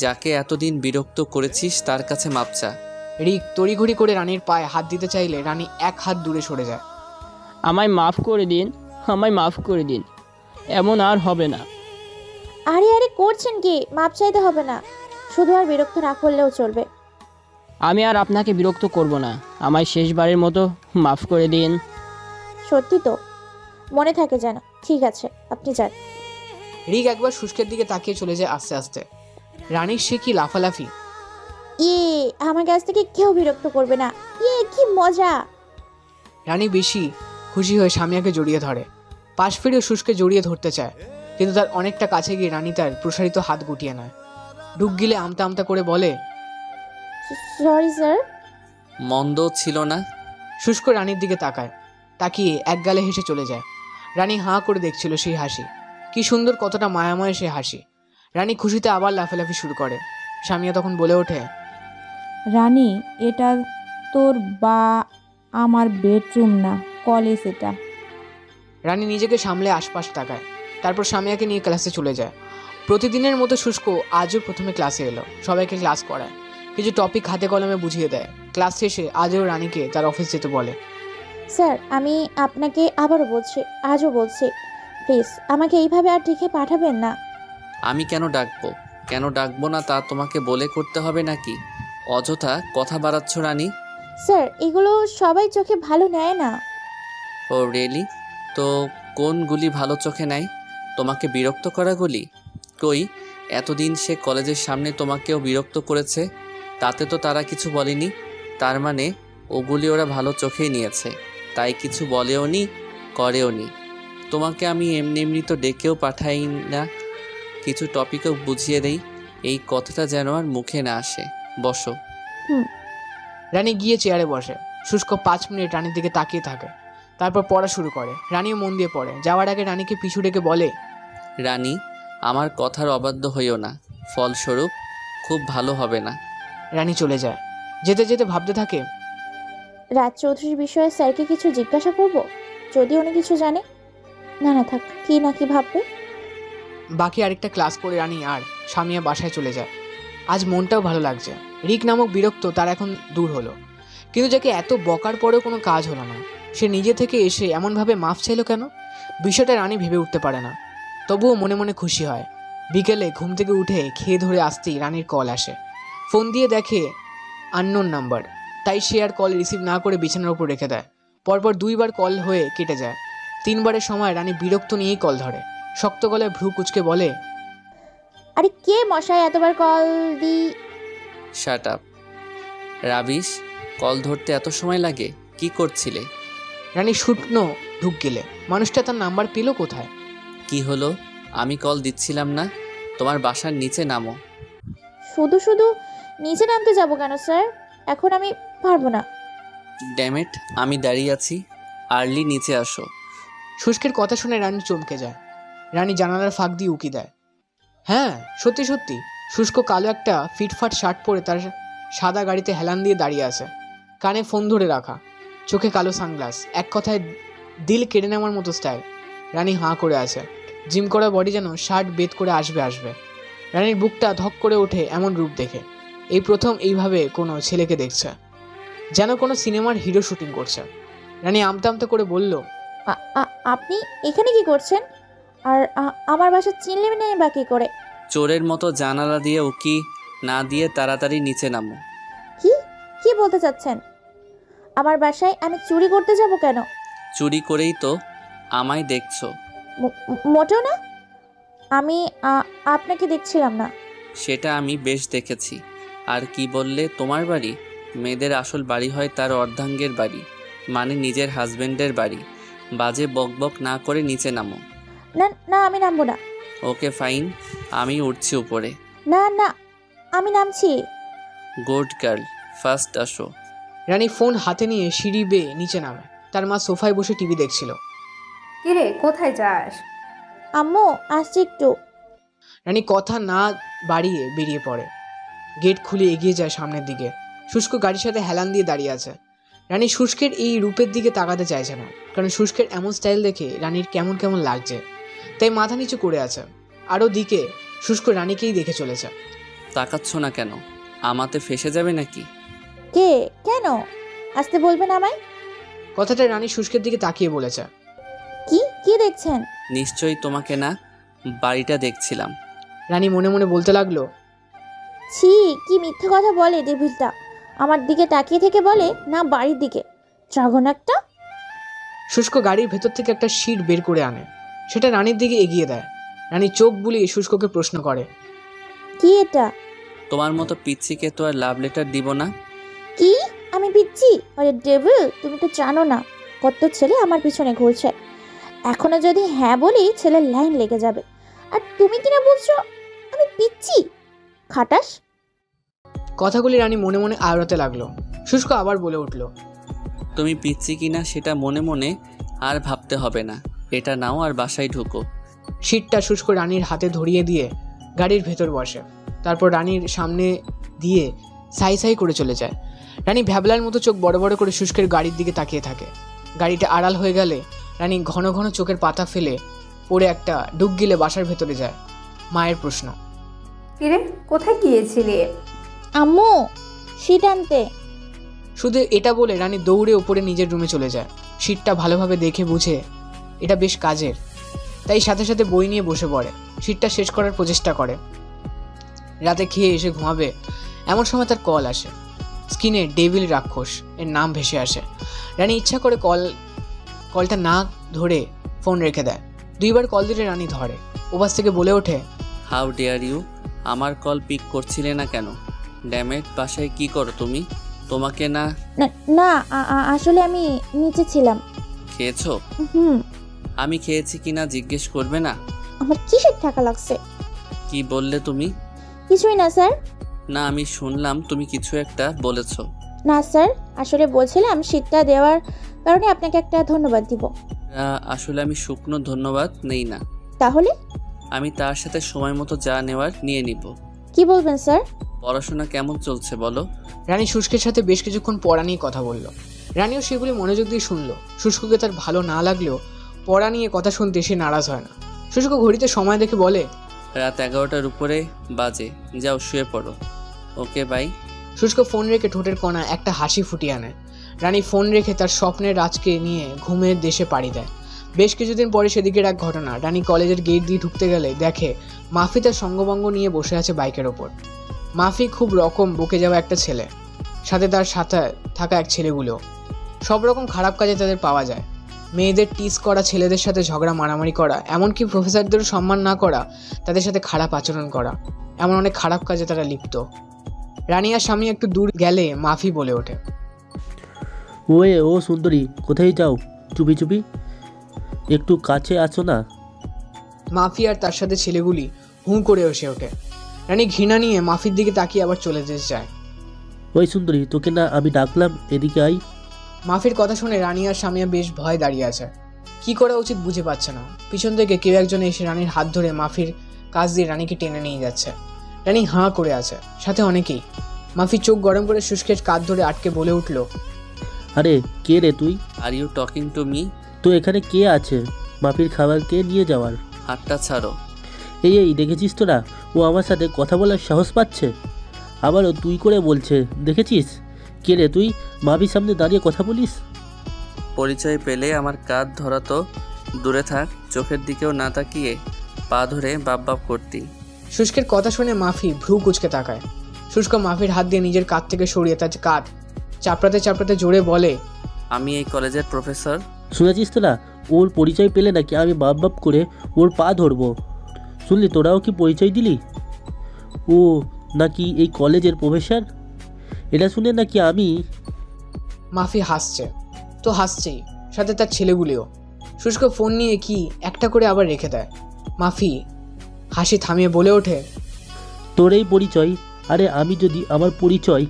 যাকে এতদিন বিরক্ত করেছিস তার কাছে মাপ চা। রিক তড়িঘড়ি করে রানীর পায়ে হাত দিতে চাইলে রানী এক হাত দূরে সরে যায়। আমায় মাফ করে দিন, আমায় মাফ করে দিন, এমন আর হবে না। আরে আরে করছেন কি? মাপ চাইতে হবে না, শুধু আর বিরক্ত না করলেও চলবে। আমি আর আপনাকে বিরক্ত করব না, আমায় শেষবারের মতো মাফ করে দিন। সত্যি তো? মনে থাকে যেন। ঠিক আছে, আপনি যান। রিক একবার শুষ্কের দিকে তাকিয়ে চলে যায় আস্তে আস্তে। রানীর সে কি লাফালাফি! আমার কাছ থেকে কেউ বিরক্ত করবে না। কি মজা! রানী বেশি খুশি হয়ে সামিয়াকে জড়িয়ে ধরে। পাশ ফিরে শুষ্কে জড়িয়ে ধরতে চায়, কিন্তু তার অনেকটা কাছে গিয়ে রানী তার প্রসারিত হাত গুটিয়ে নেয়। ঢুক গিলে আমতা আমতা করে বলে, সরি স্যার। মন্দ ছিল না। শুষ্ক রানীর দিকে তাকায়, তাকিয়ে এক গালে হেসে চলে যায়। রানী হাঁ করে দেখছিল সেই হাসি। কি সুন্দর, কতটা মায়াময় সে হাসি। রানী খুশিতে আবার লাফালাফি শুরু করে। সামিয়া তখন বলে ওঠে, রানী, এটা তোর বা আমার বেডরুম না, কলেজ এটা। রানী নিজেকে সামলে আশপাশ তাকায়, তারপর সামিয়াকে নিয়ে ক্লাসে চলে যায়। প্রতিদিনের মতো শুষ্ক আজও প্রথমে ক্লাসে এলো, সবাইকে ক্লাস করায়, কিছু টপিক হাতে কলমে বুঝিয়ে দেয়। ক্লাস শেষে আজও রানীকে তার অফিস যেতে বলে। স্যার আমি আপনাকে আবারও বলছি, আজও বলছি, প্লিজ আমাকে এইভাবে আর ডেকে পাঠাবেন না। আমি কেন ডাকবো না তা তোমাকে বলে করতে হবে নাকি? অযথা কথা বাড়াচ্ছ রানী। স্যার এগুলো সবাই চোখে ভালো নেয় না। ও রিয়েলি? তো কোন গুলি ভালো চোখে নেয়? তোমাকে বিরক্ত করা গুলি? কই, এতদিন সে কলেজের সামনে তোমাকেও বিরক্ত করেছে, তাতে তো তারা কিছু বলেনি। তার মানে ওগুলি ওরা ভালো চোখেই নিয়েছে, তাই কিছু বলেও নি, করেও নি। তোমাকে আমি এমনি তো ডেকেও পাঠাই না, কিছু টপিকও বুঝিয়ে দেই, এই কথাটা যেন আর মুখে না আসে। বসো। রানী গিয়ে চেয়ারে বসে। শুষ্ক 5 মিনিট রানীর দিকে তাকিয়ে থাকে, তারপর পড়া শুরু করে। রানীও মন দিয়ে পড়ে। যাওয়ার আগে রানীকে পিছু ডেকে বলে, রানী, আমার কথার অবাধ্য হইও না, ফলস্বরূপ খুব ভালো হবে না। রানী চলে যায়। যেতে যেতে ভাবতে থাকে, রাজ চৌধুরীর বিষয়ে স্যারকে কিছু জিজ্ঞাসা করব, যদি উনি কিছু জানে। না থাক, কি না কি ভাববে। বাকি আরেকটা ক্লাস করে রানী আর সামিয়া বাসায় চলে যায়। আজ মনটাও ভালো লাগছে। রিক নামক বিরক্ত তার এখন দূর হলো, কিন্তু যাকে এত বকার পরেও কোনো কাজ হলো না, সে নিজে থেকে এসে এমনভাবে মাফ চাইলো কেন? বিষয়টা রানী ভেবে উঠতে পারে না, তবুও মনে মনে খুশি হয়। বিকেলে ঘুম থেকে উঠে খেয়ে ধরে আসতেই রানীর কল আসে। ফোন দিয়ে দেখে আননোন নাম্বার, তাই সে আর কল রিসিভ না করে বিছানার উপর রেখে দেয়। পরপর 2 বার কল হয়ে কেটে যায়। 3 বারের সময় রানী বিরক্ত নিয়েই কল ধরে। শক্ত গলায় ভ্রু কুচকে বলে, আরে কে মশাই এতবার কল দি? Shut up. রাবিশ, কল ধরতে এত সময় লাগে? কি করছিলে? রানী শুকনো ঢুক গেলে মানুষটা তার নাম্বার পেল কোথায়? কি হলো? আমি কল দিচ্ছিলাম না? তোমার বাসার নিচে নামো। শুধু শুধু নিচে নামতে যাব কেন স্যার? এখন আমি পারবো না। ড্যামেট, আমি দাঁড়িয়ে আছি, আর্লি নিচে আসো। শুষ্কের কথা শুনে রানী চমকে যায়। রানী জানালার ফাঁক দিয়ে উকি দেয়। হ্যাঁ, সত্যি সত্যি শুষ্ক কালো একটা ফিটফাট শার্ট পরে তার সাদা গাড়িতে হেলান দিয়ে দাঁড়িয়ে আছে, কানে ফোন ধরে রাখা, চোখে কালো সানগ্লাস, এক কথায় দিল কেড়ে নেওয়ার মতো স্টাইল। রানী হাঁ করে আছে, জিম করা বডি যেন শার্ট বেদ করে আসবে। রানীর বুকটা ধক করে ওঠে এমন রূপ দেখে। এই প্রথম এইভাবে কোনো ছেলেকে দেখছে, যেন কোনো সিনেমার হিরো শুটিং করছে। রানী আমতা আমতা করে বলল, আপনি এখানে কি করছেন? আর আমার বাসা চিনলে নেই বা কী করে? চোরের মতো জানালা দিয়ে উকি না দিয়ে তাড়াতাড়ি নিচে নামো। কি কি বলতে চাচ্ছেন? আমার বাসায় আমি চুরি করতে যাব কেন? চুরি করেই তো আমায় দেখছো। মোটেও না। আমি আপনাকে দেখছিলাম না। সেটা আমি বেশ দেখেছি। আর কি বললে তোমার বাড়ি? মেয়েদের আসল বাড়ি হয় তার অর্ধাঙ্গের বাড়ি, মানে নিজের হাজবেন্ডের বাড়ি। বাজে বকবক না করে নিচে নামো। না না, আমি নামবো না। ওকে ফাইন, আমি উঠছি উপরে। না না, আমি নামছি। গুড গার্ল, ফার্স্ট আসো। রানী ফোন হাতে নিয়ে সিঁড়ি বেয়ে নিচে নামে। তার মা সোফায় বসে টিভি দেখছিল। কিরে, কোথায় যাস? আম্মু, আসছি একটু। রানী কথা না বাড়িয়ে বেরিয়ে পড়ে। গেট খুলে এগিয়ে যায় সামনের দিকে। শুষ্ক গাড়ির সাথে হেলান দিয়ে দাঁড়িয়ে আছে। রানী শুষ্কের এই রূপের দিকে তাকাতে চাইছে না, কারণ শুষ্কের এমন স্টাইল দেখে রানীর কেমন কেমন লাগছে, তাই মাথা নিচু করে আছে। আরও দিকে শুষ্ক রানীকেই দেখে চলেছে। তাকাচ্ছ না কেন? আমাতে ফেসে যাবে নাকি? কে? কেন? আসতে বলবেন আমায়। কথাটা রানী শুষ্কের দিকে তাকিয়ে বলেছে। কি কি দেখছেন? নিশ্চয়ই তোমাকে না, বাড়িটা দেখছিলাম। রানী মনে মনে বলতে লাগলো, ছি, কি মিথ্যা কথা বলে ডেভিলটা। আমার দিকে তাকিয়ে থেকে বলে না বাড়ির দিকে। ড্রাগন একটা। শুষ্ক গাড়ির ভেতর থেকে একটা শিট বের করে আনে, সেটা রানীর দিকে এগিয়ে দেয়। রানী চোখ বুলিয়ে শুষ্ককে প্রশ্ন করে, কি এটা? তোমার মতো পিচ্ছিকে তো আর লাভ লেটার দিব না। কি? আমি পিচ্ছি? আরে ডেভিল, তুমি তো জানো না কত ছেলে আমার পিছনে ঘুরছে। এখনো যদি হ্যাঁ বলি ছেলের লাইন লেগে যাবে। আর তুমি কিনা বলছো আমি পিচ্ছি? খাটাস। কথাগুলি রানী মনে মনে আওড়াতে লাগলো। শুষ্ক আবার বলে উঠল, তুমি পিচ্ছি কিনা সেটা মনে মনে আর ভাবতে হবে না। এটা নাও আর বাসায় ঢুকো। শিটটা শুষ্ক রানীর হাতে ধরিয়ে দিয়ে গাড়ির ভেতর বসে। তারপর রানীর সামনে দিয়ে সাই সাই করে চলে যায়। রানী ভ্যাবলার মতো চোখ বড় বড় করে শুষ্কের গাড়ির দিকে তাকিয়ে থাকে। গাড়িটা আড়াল হয়ে গেলে রানী ঘন ঘন চোখের পাতা ফেলে পড়ে একটা ডুব গিলে বাসার ভেতরে যায়। মায়ের প্রশ্ন, কিরে, কোথায় গিয়েছিলি? আম্মু, শীত আনতে। শুধু এটা বলে রানী দৌড়ে ওপরে নিজের রুমে চলে যায়। শিটটা ভালোভাবে দেখে বুঝে এটা বেশ কাজের, তাই সাথে সাথে বই নিয়ে বসে পড়ে। শিটটা শেষ করার প্রচেষ্টা করে। রাতে খেয়ে এসে ঘুমাবে এমন সময় তার কল আসে। স্ক্রিনে ডেভিল রাক্ষস এর নাম ভেসে আসে। রানী ইচ্ছা করে কলটা না ধরে ফোন রেখে দেয়। 2 বার কল দিলে রানী ধরে। ওপাশ থেকে বলে ওঠে, হাউ ডেয়ার ইউ! আমার কল পিক করছিলে না কেন? ড্যামেট, বাসায় কি করো তুমি? তোমাকে না। না, আসলে আমি নিচে ছিলাম। খেয়েছো? হুম। আমি খেয়েছি কিনা জিজ্ঞেস করবে না? আমার কিসের টাকা লাগছে? কি বললে তুমি? কিছুই না স্যার। না, আমি শুনলাম তুমি কিছু একটা বলেছো। না স্যার, আসলে বলছিলাম শীতটা দেওয়ার কারণে আপনাকে একটা ধন্যবাদ দিব। আসলে আমি শুকনো ধন্যবাদ নেই না। তাহলে? আমি তার সাথে সময় মতো যা নেওয়ার নিয়ে নিব। কি বলবেন স্যার? পড়াশোনা কেমন চলছে বলো? রানী শুষ্কের সাথে বেশ কিছুক্ষণ পড়া নিয়ে কথা বলল। রানীও সেগুলি মনোযোগ দিয়ে শুনলো। শুষ্ককে তার ভালো না লাগলেও পড়া নিয়ে কথা শুনতে সে নারাজ হয় না। শুষ্ক ঘড়িতে সময় দেখে বলে, রাত 11টার উপরে বাজে, যাও শুয়ে পড়ো। Okay bye. শুষ্ক ফোন রেখে ঠোঁটের কোণা একটা হাসি ফুটিয়ে আনে। রানী ফোন রেখে তার স্বপ্নের রাজকে নিয়ে ঘুমের দেশে পাড়ি দেয়। বেশ কিছুদিন পরে সেদিকের এক ঘটনা। রানী কলেজের গেট দিয়ে ঢুকতে গেলে দেখে মাফি তার সঙ্গভঙ্গ নিয়ে বসে আছে বাইকের ওপর। মাফি খুব রকম বকে যাওয়া একটা ছেলে, সাথে তার সাথে থাকা এক ছেলেগুলো। সব রকম খারাপ কাজে তাদের পাওয়া যায়। মেয়েদের টিস করা, ছেলেদের সাথে ঝগড়া মারামারি করা, এমনকি প্রফেসরদেরও সম্মান না করা, তাদের সাথে খারাপ আচরণ করা, এমন অনেক খারাপ কাজে তারা লিপ্ত। রানী আর স্বামী একটু দূর গেলে মাফি বলে ওঠে, ও সুন্দরী, কোথায় যাও চুপি চুপি? একটু কাছে আসো না। মাফি আর তার সাথে ছেলেগুলি হুঁ করে এসে ওঠে। রানী ঘৃণা নিয়ে মাফির দিকে তাকিয়ে আবার চলে যেতে চায়। ওই সুন্দরী, তোকে না আমি ডাকলাম, এদিকে আই। মাফির কথা শুনে রানী আর সামিয়া বেশ ভয় দাঁড়িয়ে আছে। কি করা উচিত বুঝে পাচ্ছে না। পিছন থেকে কেউ একজন এসে রানীর হাত ধরে মাফির কাছ দিয়ে রানীকে টেনে নিয়ে যাচ্ছে। রানী হাঁ করে আছে, সাথে অনেকেই। মাফি চোখ গরম করে শুষ্কের কাঁধ ধরে আটকে বলে উঠল, আরে কে রে তুই? Are you talking to me? তো এখানে কে আছে মাফির খাবার কে নিয়ে যাওয়ার? হাতটা ছাড়ো। এই দেখেছিস তোরা, ও আমার সাথে কথা বলার সাহস পাচ্ছে, আবারও তুই করে বলছে। দেখেছিস? কে রে তুই, মাফির সামনে দাঁড়িয়ে কথা বলিস? পরিচয় পেলে আমার কাঁধ ধরাতো দূরে থাক, চোখের দিকেও না তাকিয়ে পা ধরে বাপ বাপ করতি। শুষ্কের কথা শুনে মাফি ভ্রু কুচকে তাকায়। শুষ্ক মাফির হাত দিয়ে নিজের কাঁধ থেকে সরিয়ে তার কাঁধ চাপড়াতে চাপড়াতে জোরে বলে, আমি এই কলেজের প্রফেসর। শুনেছিস তোরা, ওর পরিচয় পেলে নাকি আমি বাপ বাপ করে ওর পা ধরবো। শুনলি, তোরাও কি পরিচয় দিলি? ও নাকি এই কলেজের প্রফেসর? এটা শুনে নাকি আমি। মাফি হাসছে তো হাসছেই, সাথে তার ছেলেগুলিও। শুষ্ক ফোন নিয়ে কি একটা করে আবার রেখে দেয়। মাফি হাসি থামিয়ে বলে ওঠে, তোর এই পরিচয়? আরে আমি যদি আমার পরিচয়।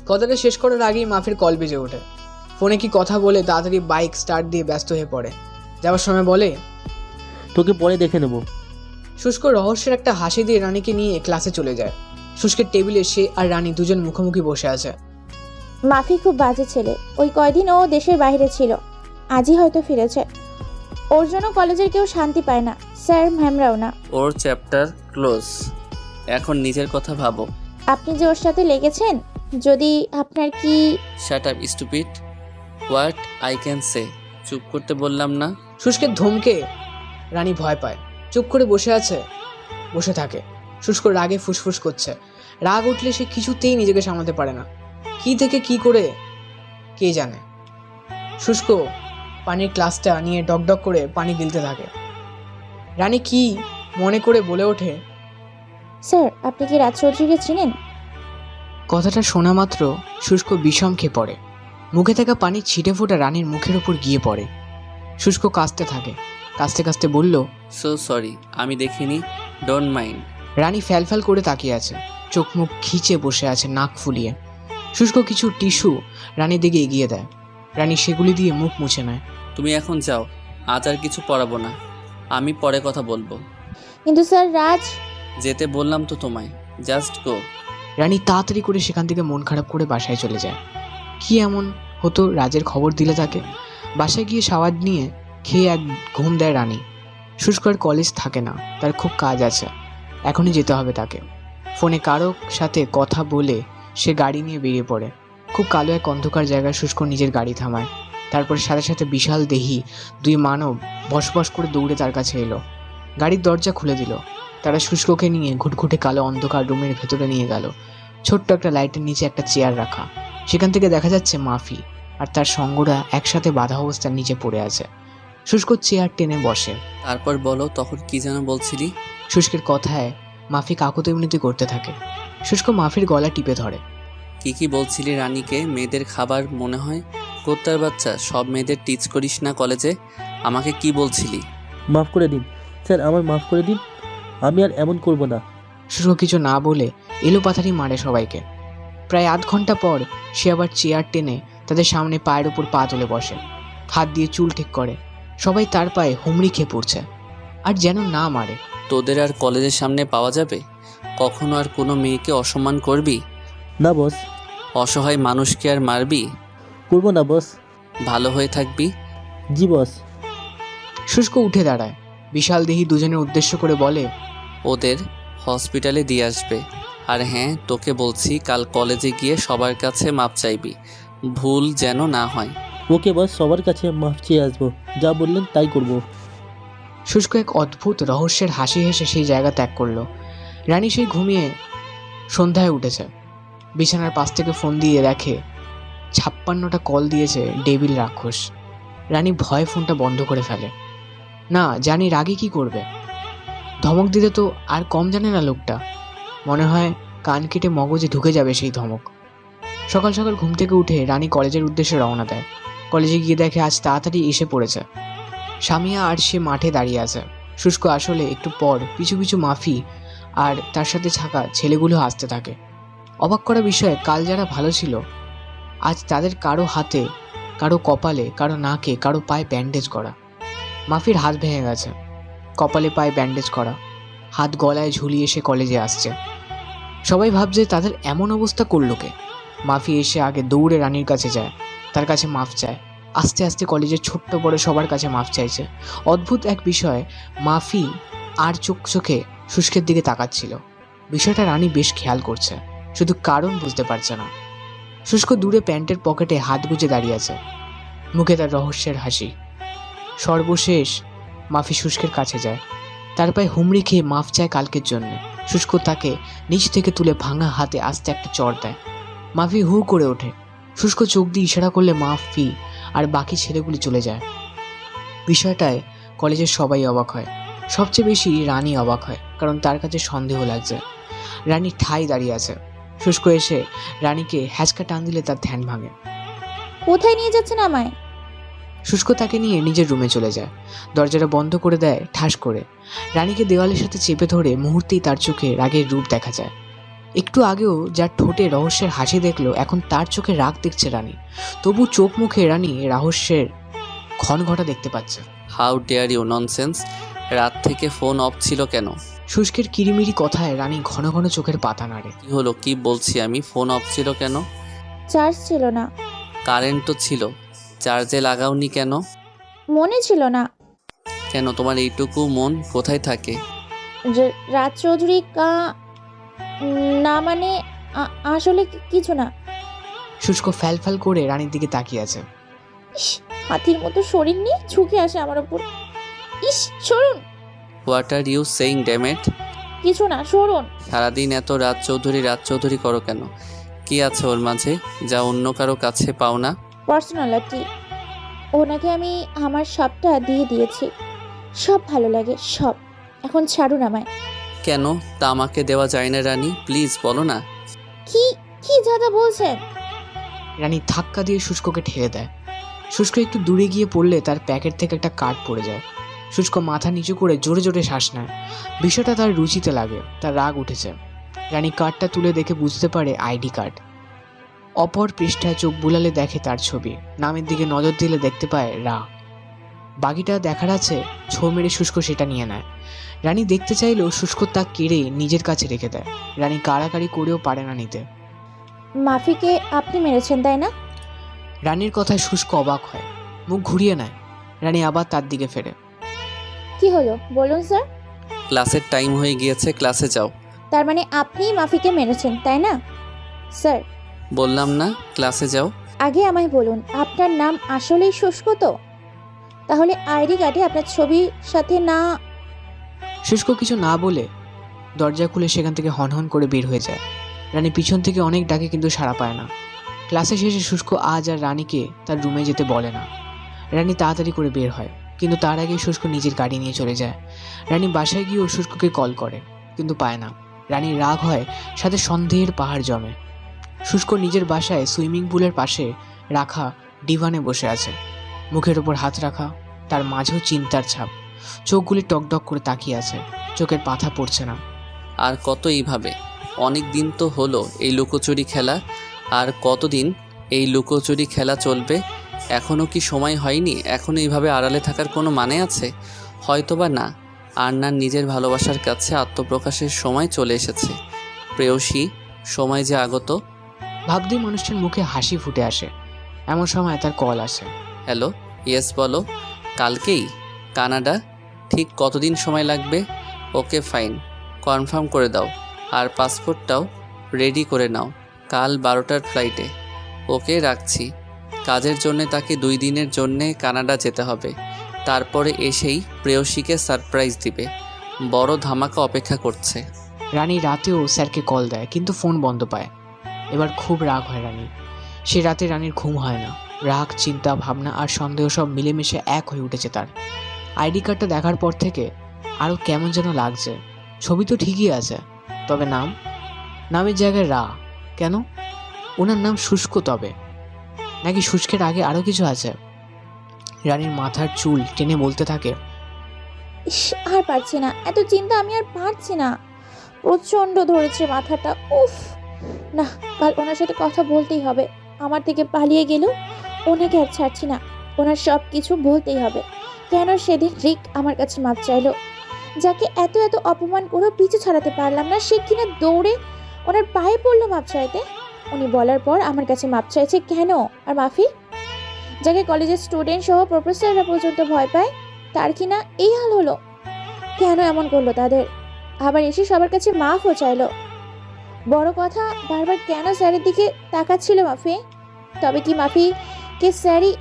কথাটা শেষ করার আগেই মাফির কল বেজে ওঠে। ফোনে কি কথা বলে তাড়াতাড়ি বাইক স্টার্ট দিয়ে ব্যস্ত হয়ে পড়ে। যাওয়ার সময় বলে, তোকে পরে দেখে নেব। শুষ্ক রহস্যের একটা হাসি দিয়ে রানীকে নিয়ে ক্লাসে চলে যায়। শুষ্কের টেবিলে সে আর রানী দুজন মুখোমুখি বসে আছে। মাফি খুব বাজে ছেলে। ওই কয়দিন ও দেশের বাইরে ছিল, আজই হয়তো ফিরেছে। ওর জন্য কলেজের কেউ শান্তি পায় না, স্যার ম্যামরাও না। ওর চ্যাপ্টার ক্লোজ, এখন নিজের কথা ভাবো। আপনি যে ওর সাথে লেগেছেন, যদি আপনার কি। Shut up stupid, what I can say. চুপ করতে বললাম না? শুষ্কের ধমকে রানী ভয় পায়, চুপ করে বসে থাকে। শুষ্ক রাগে ফুসফুস করছে। রাগ উঠলে সে কিছুতেই নিজেকে সামলাতে পারে না। কি থেকে কি করে কে জানে। শুষ্ক পানির গ্লাসটা নিয়ে ডকডক করে পানি গিলতে থাকে। রানী কি মনে করে বলে ওঠে, স্যার আপনি কি রাজ চৌধুরীকে চিনেন? কথাটা শোনা মাত্র শুষ্ক বিষম খেয়ে পড়ে। মুখে থাকা পানি ছিটে ফোটা রানীর মুখের ওপর গিয়ে পড়ে। শুষ্ক কাঁচতে থাকে, কাঁচতে কাঁচতে বলল, সো সরি, আমি দেখিনি, ডোন্ট মাইন্ড। রানী ফ্যালফ্যাল করে তাকিয়ে আছে, চোখ মুখ খিচে বসে আছে নাক ফুলিয়ে। শুষ্ক কিছু টিস্যু রানীর দিকে এগিয়ে দেয়। রানী সেগুলি দিয়ে মুখ মুছে নেয়। তুমি এখন যাও, আজ আর কিছু পড়াবো না, আমি পরে কথা বলবো। কিন্তু স্যার রাজ। যেতে বললাম তো তোমায়, জাস্ট গো। রানী তাড়াতাড়ি করে সেখান থেকে মন খারাপ করে বাসায় চলে যায়। কি এমন হতো রাজের খবর দিলে তাকে? বাসায় গিয়ে সাওয়ার নিয়ে খেয়ে এক ঘুম দেয় রানী। শুষ্ক আর কলেজ থাকে না, তার খুব কাজ আছে, এখনই যেতে হবে তাকে। ফোনে কারো সাথে কথা বলে সে গাড়ি নিয়ে বেরিয়ে পড়ে। খুব কালো এক অন্ধকার জায়গায় শুষ্ক নিজের গাড়ি থামায়। তারপর সাথে সাথে বিশাল দেহি দুই মানব বসবস করে দৌড়ে তার কাছে এলো। গাড়ির দরজা খুলে দিল। তারা শুষ্ককে নিয়ে ঘুটঘুটে কালো অন্ধকার রুমের ভেতরে নিয়ে গেল। ছোট্ট একটা লাইটের নিচে একটা চেয়ার রাখা, সেখান থেকে দেখা যাচ্ছে মাফি আর তার সঙ্গরা একসাথে বাধা অবস্থার নিচে পড়ে আছে। শুষ্ক চেয়ার টেনে বসে। তারপর বলো, তখন কি যেন বলছিলি? শুষ্কের কথায় মাফি কাকুতিমিনতি করতে থাকে। শুষ্ক মাফির গলা টিপে ধরে। কি বলছিলি রানীকে? মেয়েদের খাবার মনে হয়? কোত্তার বাচ্চা, সব মেয়েদের টিচ করিস না কলেজে। আমাকে কি বলছিলি? মাফ করে দিন স্যার, আমার মাফ করে দিন, আমি আর এমন করব না। শুষ্ক কিছু না বলে এলোপাথারি মারে সবাইকে। প্রায় আধ ঘন্টা পর সে আবার চেয়ার টেনে তাদের সামনে পায়ের উপর পা তুলে বসে, হাত দিয়ে চুল ঠিক করে। সবাই তার পায়ে হুমড়ি খেয়ে পড়ছে, আর যেন না মারে। তোদের আর কলেজের সামনে পাওয়া যাবে? কখনো আর কোনো মেয়েকে অসম্মান করবি না বস। অসহায় মানুষকে আর মারবি? করবো না বস। ভালো হয়ে থাকবি? জি বস। শুষ্ক উঠে দাঁড়ায়, বিশাল দেহি দুজনের উদ্দেশ্য করে বলে, ওদের হসপিটালে দিয়ে আসবে। আর হ্যাঁ, তোকে বলছি, কাল কলেজে গিয়ে সবার কাছে মাপ চাইবি, ভুল যেন না হয়। ওকে বস, সবার কাছে মাফ চেয়ে আসবো, যা বললেন তাই করব। শুষ্ক এক অদ্ভুত রহস্যের হাসি হেসে সেই জায়গা ত্যাগ করলো। রানী সেই ঘুমিয়ে সন্ধ্যায় উঠেছে। বিছানার পাশ থেকে ফোন দিয়ে দেখে 56টা কল দিয়েছে ডেভিল রাক্ষস। রানী ভয়ে ফোনটা বন্ধ করে ফেলে। না জানি রাগে কি করবে, ধমক দিতে তো আর কম জানে না লোকটা। মনে হয় কান কেটে মগজে ঢুকে যাবে সেই ধমক। সকাল সকাল ঘুম থেকে উঠে রানী কলেজের উদ্দেশ্যে রওনা দেয়। কলেজে গিয়ে দেখে আজ তাড়াতাড়ি এসে পড়েছে। সামিয়া আর সে মাঠে দাঁড়িয়ে আছে। শুষ্ক আসলে একটু পর পিছু পিছু মাফি আর তার সাথে থাকা ছেলেগুলো আসতে থাকে। অবাক করা বিষয়, কাল যারা ভালো ছিল আজ তাদের কারো হাতে, কারো কপালে, কারো নাকে, কারো পায়ে ব্যান্ডেজ করা। মাফির হাত ভেঙে গেছে, কপালে পায়ে ব্যান্ডেজ করা, হাত গলায় ঝুলিয়ে সে কলেজে আসছে। সবাই ভাবছে তাদের এমন অবস্থা করলো কে। মাফি এসে আগে দৌড়ে রানীর কাছে যায়, তার কাছে মাফ চায়। আস্তে আস্তে কলেজের ছোট্ট বড় সবার কাছে মাফ চাইছে। অদ্ভুত এক বিষয়, মাফি আর চোখে শুষ্কের দিকে তাকাচ্ছিল। বিষয়টা রানী বেশ খেয়াল করছে, শুধু কারণ বুঝতে পারছে না। শুষ্ক দূরে প্যান্টের পকেটে হাত গুজে দাঁড়িয়ে আছে, মুখে তার রহস্যের হাসি। সর্বশেষ মাফি শুষ্কের কাছে যায়, তার পায়ে হুমড়ি খেয়ে মাফ চায় কালকের জন্য। শুষ্ক তাকে নিচ থেকে তুলে ভাঙা হাতে আস্তে একটা চড় দেয়। মাফি হু করে ওঠে। শুষ্ক চোখ দিয়ে ইশারা করলে মাফি আর বাকি ছেলেগুলি চলে যায়। বিষয়টায় কলেজের সবাই অবাক হয়, সবচেয়ে বেশি রানী অবাক হয়, কারণ তার কাছে সন্দেহ লাগছে। রানী ঠাই দাঁড়িয়ে আছে। শুষ্ক এসে রানীকে হ্যাচকা টান দিলে তার ধ্যান ভাঙে। কোথায় নিয়ে যাচ্ছেন আমায়? শুষ্ক তাকে নিয়ে নিজের রুমে চলে যায়, দরজাটা বন্ধ করে দেয় ঠাস করে। রানীকে দেওয়ালের সাথে চেপে ধরে মুহূর্তেই তার চোখে রাগের রূপ দেখা যায়। একটু আগেও যার ঠোঁটে রহস্যের হাসি দেখলো, এখন তার চোখে রাগ দেখছে রানী। তবু চোখ মুখে রানী রহস্যের ক্ষণ ঘটা দেখতে পাচ্ছে। How dare you, nonsense. রাত থেকে ফোন অফ ছিল কেন? শুষ্কের কিরিমিরি কথায় রানী ঘন ঘন চোখের পাতা নাড়ে। কি হলো, কি বলছি আমি? ফোন অফ ছিল কেন? চার্জ ছিল না। কারেন্ট তো ছিল, চার্জে লাগাওনি কেন? মনে ছিল না। কেন, তোমার এইটুকু মন কোথায় থাকে? রাজ চৌধুরী না মানে আসলে কিছু না। শুষ্ক ফ্যাল ফ্যাল করে রানীর দিকে তাকিয়ে আছে। ইস, হাতির মতো শরীর নিয়ে ঝুঁকে আসে আমার উপর। ইস, সরুন। What are you saying damn it? কিছু না, সরুন। সারাদিন এত রাজ চৌধুরী করো কেন? কি আছে ওর মাঝে যা অন্য কারো কাছে পাও না? পার্সোনালিটি। ওনাকে আমি আমার সবটা দিয়ে দিয়েছি, সব ভালো লাগে সব। এখন ছাড়ুন আমায়। কেন তা আমাকে দেওয়া যায় না রানী? প্লিজ বলো না। কি কি যা বলছেন? রানী ধাক্কা দিয়ে শুষ্ককে ঠেলে দেয়। শুষ্ক একটু দূরে গিয়ে পড়লে তার প্যাকেট থেকে একটা কার্ড পড়ে যায়। শুষ্ক মাথা নিচু করে জোরে জোরে শ্বাস নেয়। বিষয়টা তার রুচিতে লাগে, তার রাগ উঠেছে। রানী কার্ডটা তুলে দেখে বুঝতে পারে আইডি কার্ড। অপর পৃষ্ঠায় চোখ বুলালে দেখে তার ছবি। নামের দিকে নজর দিলে দেখতে পায় রা। বাকিটা দেখার আছে, ছো মেরে শুষ্ক সেটা নিয়ে নেয়। রানী দেখতে চাইলেও শুষ্ক তা কেড়ে নিজের কাছে রেখে দেয়। রানী কাড়াকাড়ি করেও পারে না নিতে। মাফিকে আপনি মেরেছেন তাই না? রানীর কথায় শুষ্ক অবাক হয়, মুখ ঘুরিয়ে নেয়। রানী আবার তার দিকে ফেরে। কি হলো বলুন স্যার? ক্লাসের টাইম হয়ে গিয়েছে, ক্লাসে যাও। তার মানে আপনিই মাফিকে মেরেছেন তাই না স্যার? বললাম না ক্লাসে যাও। আগে আমায় বলুন, আপনার নাম আসলেই শুষ্ক তো? তাহলে আইডি কার্ডে আপনার ছবির সাথে না? শুষ্ক কিছু না বলে দরজা খুলে সেখান থেকে হনহন করে বের হয়ে যায়। রানী পিছন থেকে অনেক ডাকে কিন্তু সাড়া পায় না। ক্লাসে শেষে শুষ্ক আজ আর রানীকে তার রুমে যেতে বলে না। রানী তাড়াতাড়ি করে বের হয়, কিন্তু তার আগে শুষ্ক নিজের গাড়ি নিয়ে চলে যায়। রানী বাসায় গিয়েও শুষ্ককে কল করে, কিন্তু পায় না। রানীর রাগ হয়, সাথে সন্দেহের পাহাড় জমে। শুষ্ক নিজের বাসায় সুইমিং পুলের পাশে রাখা ডিভানে বসে আছে, মুখের ওপর হাত রাখা, তার মাঝেও চিন্তার ছাপ। চোখগুলি টকটক করে তাকিয়ে আছে, চোখের পাতা পড়ছে না। আর কত এইভাবে? অনেক দিন তো হলো এই লুকোচুরি খেলা, আর কতদিন এই লুকোচুরি খেলা চলবে? এখনও কি সময় হয়নি? এখনও এইভাবে আড়ালে থাকার কোনো মানে আছে? হয়তোবা না। আন্নার নিজের ভালোবাসার কাছে আত্মপ্রকাশের সময় চলে এসেছে। প্রেয়সী, সময় যে আগত। ভাবতেই মানুষটার মুখে হাসি ফুটে আসে। এমন সময় তার কল আসে। হ্যালো, ইয়েস বলো। কালকেই? কানাডা? ঠিক কতদিন সময় লাগবে? ওকে ফাইন, কনফার্ম করে দাও। আর পাসপোর্টটাও রেডি করে নাও, কাল 12টার ফ্লাইটে। ওকে রাখছি। কাজের জন্যে তাকে 2 দিনের জন্যে কানাডা যেতে হবে। তারপরে এসেই প্রেয়সীকে সারপ্রাইজ দিবে। বড় ধামাকা অপেক্ষা করছে। রানী রাতেও স্যারকে কল দেয়, কিন্তু ফোন বন্ধ পায়। এবার খুব রাগ হয় রানী। সে রাতে রানীর ঘুম হয় না। রাগ, চিন্তা, ভাবনা আর সন্দেহ সব মিলেমিশে এক হয়ে উঠেছে তার। আইডি কার্ডটা দেখার পর থেকে আরও কেমন যেন লাগছে। ছবি তো ঠিকই আছে, তবে নামের জায়গায় রা কেন? ওনার নাম শুষ্ক, তবে নাকি শুষ্কের আগে আরও কিছু আছে? রানীর মাথার চুল টেনে বলতে থাকে, ইস, আর পারছি না, এত চিন্তা আমি আর পারছি না, প্রচণ্ড ধরেছে মাথাটা। উফ, না, কাল ওনার সাথে কথা বলতেই হবে। আমার থেকে পালিয়ে গেলেও ওনাকে আর ছাড়ছি না, ওনার সব কিছু বলতেই হবে। কেন সেদিন রিক আমার কাছে মাপ চাইলো, যাকে এত এত অপমান করেও পিছু ছাড়াতে পারলাম না, সে কিনা দৌড়ে ওনার পায়ে পড়লো মাপ চাইতে। উনি বলার পর আমার কাছে মাপ চাইছে কেন? আর মাফি, যাকে কলেজের স্টুডেন্ট সহ প্রফেসররা পর্যন্ত ভয় পায়, তার কিনা এই হাল হলো। কেন এমন করলো তাদের? আবার এসে সবার কাছে মাফও চাইলো। বড় কথা, বারবার কেন স্যারের দিকে তাকাচ্ছিল মাফি? তবে কি মাফিকে স্যারই?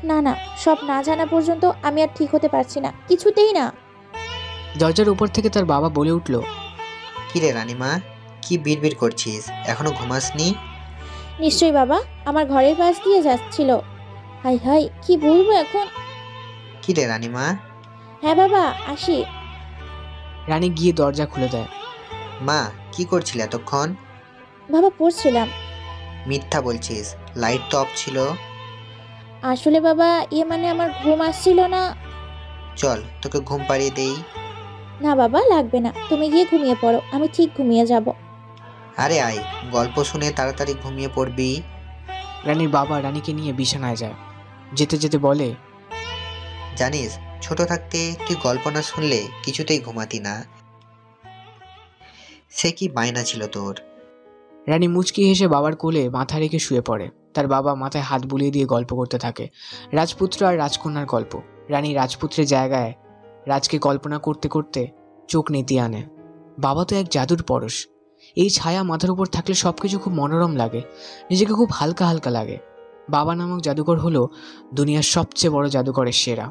না না, সব না জানা পর্যন্ত আমি আর ঠিক হতে পারছি না, কিছুতেই না। দরজার উপর থেকে তার বাবা বলে উঠল, কিরে রানীমা, কি বিড়বিড় করছিস? এখনো ঘুমাসনি? নিশ্চয়ই বাবা, আমার ঘরের পাশ দিয়ে যাচ্ছিল। হাই হাই, কি বলবো এখন? কিরে রানীমা? হ্যাঁ বাবা, আসি। রানী গিয়ে দরজা খুলে দেয়। মা, কি করছিলে এতক্ষণ? বাবা, পড়ছিলাম। মিথ্যা বলছিস, লাইট তো অফ ছিল। আসলে বাবা, মানে আমার ঘুম আসছিল না। চল তোকে ঘুম পাড়িয়ে দেই। না বাবা, লাগবে না, তুমি গিয়ে ঘুমিয়ে পড়ো, আমি ঠিক ঘুমিয়ে যাব। আরে আয়, গল্প শুনে তাড়াতাড়ি ঘুমিয়ে পড়বি। রানীর বাবা রানীকে নিয়ে বিছানায় যায়। যেতে যেতে বলে, জানিস, ছোট থাকতে তুই গল্প না শুনলে কিছুতেই ঘুমাতি না। সে কি বায়না ছিল তোর। রানী মুচকি হেসে বাবার কোলে মাথা রেখে শুয়ে পড়ে। তার বাবা মাথায় হাত বুলিয়ে দিয়ে গল্প করতে থাকে, রাজপুত্র আর রাজকন্যার গল্প। রানী রাজপুত্রের জায়গায় রাজকে কল্পনা করতে করতে চোখ নেতিয়ে আনে। বাবা তো এক জাদুর পরশ। এই ছায়া মাথার উপর থাকলে সবকিছু খুব মনোরম লাগে, নিজেকে খুব হালকা হালকা লাগে। বাবা নামক জাদুকর হলো দুনিয়ার সবচেয়ে বড় জাদুকরের সেরা।